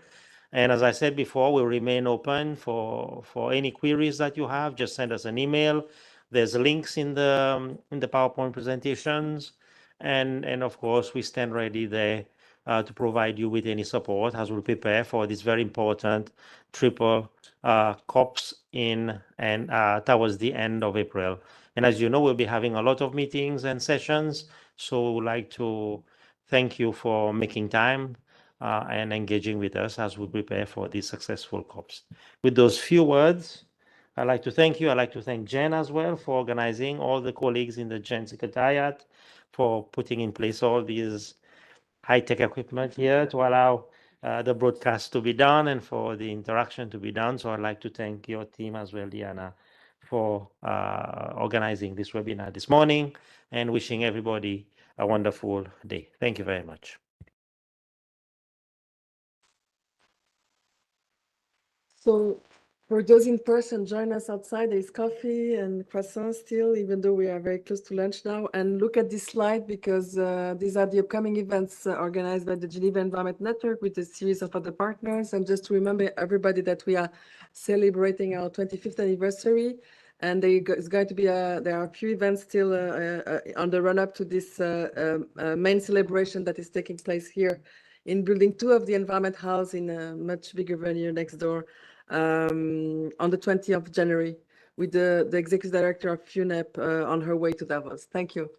And as I said before, we'll remain open for any queries that you have. Just send us an email. There's links in the PowerPoint presentations, and of course we stand ready there to provide you with any support as we prepare for this very important triple COPs in and towards the end of April. And as you know, we'll be having a lot of meetings and sessions. So we would like to thank you for making time and engaging with us as we prepare for these successful COPs. With those few words, I'd like to thank you. I'd like to thank Jen as well for organizing, all the colleagues in the Jen Secretariat for putting in place all these high-tech equipment here to allow the broadcast to be done and for the interaction to be done. So I'd like to thank your team as well, Diana, for organizing this webinar this morning and wishing everybody a wonderful day. Thank you very much. So for those in person, join us outside. There is coffee and croissants still, even though we are very close to lunch now. And look at this slide because these are the upcoming events organized by the Geneva Environment Network with a series of other partners. And just to remember everybody that we are celebrating our 25th anniversary. And it's going to be there are a few events still on the run-up to this main celebration that is taking place here in Building 2 of the Environment House in a much bigger venue next door. On the 20th of January with the Executive Director of UNEP on her way to Davos. Thank you.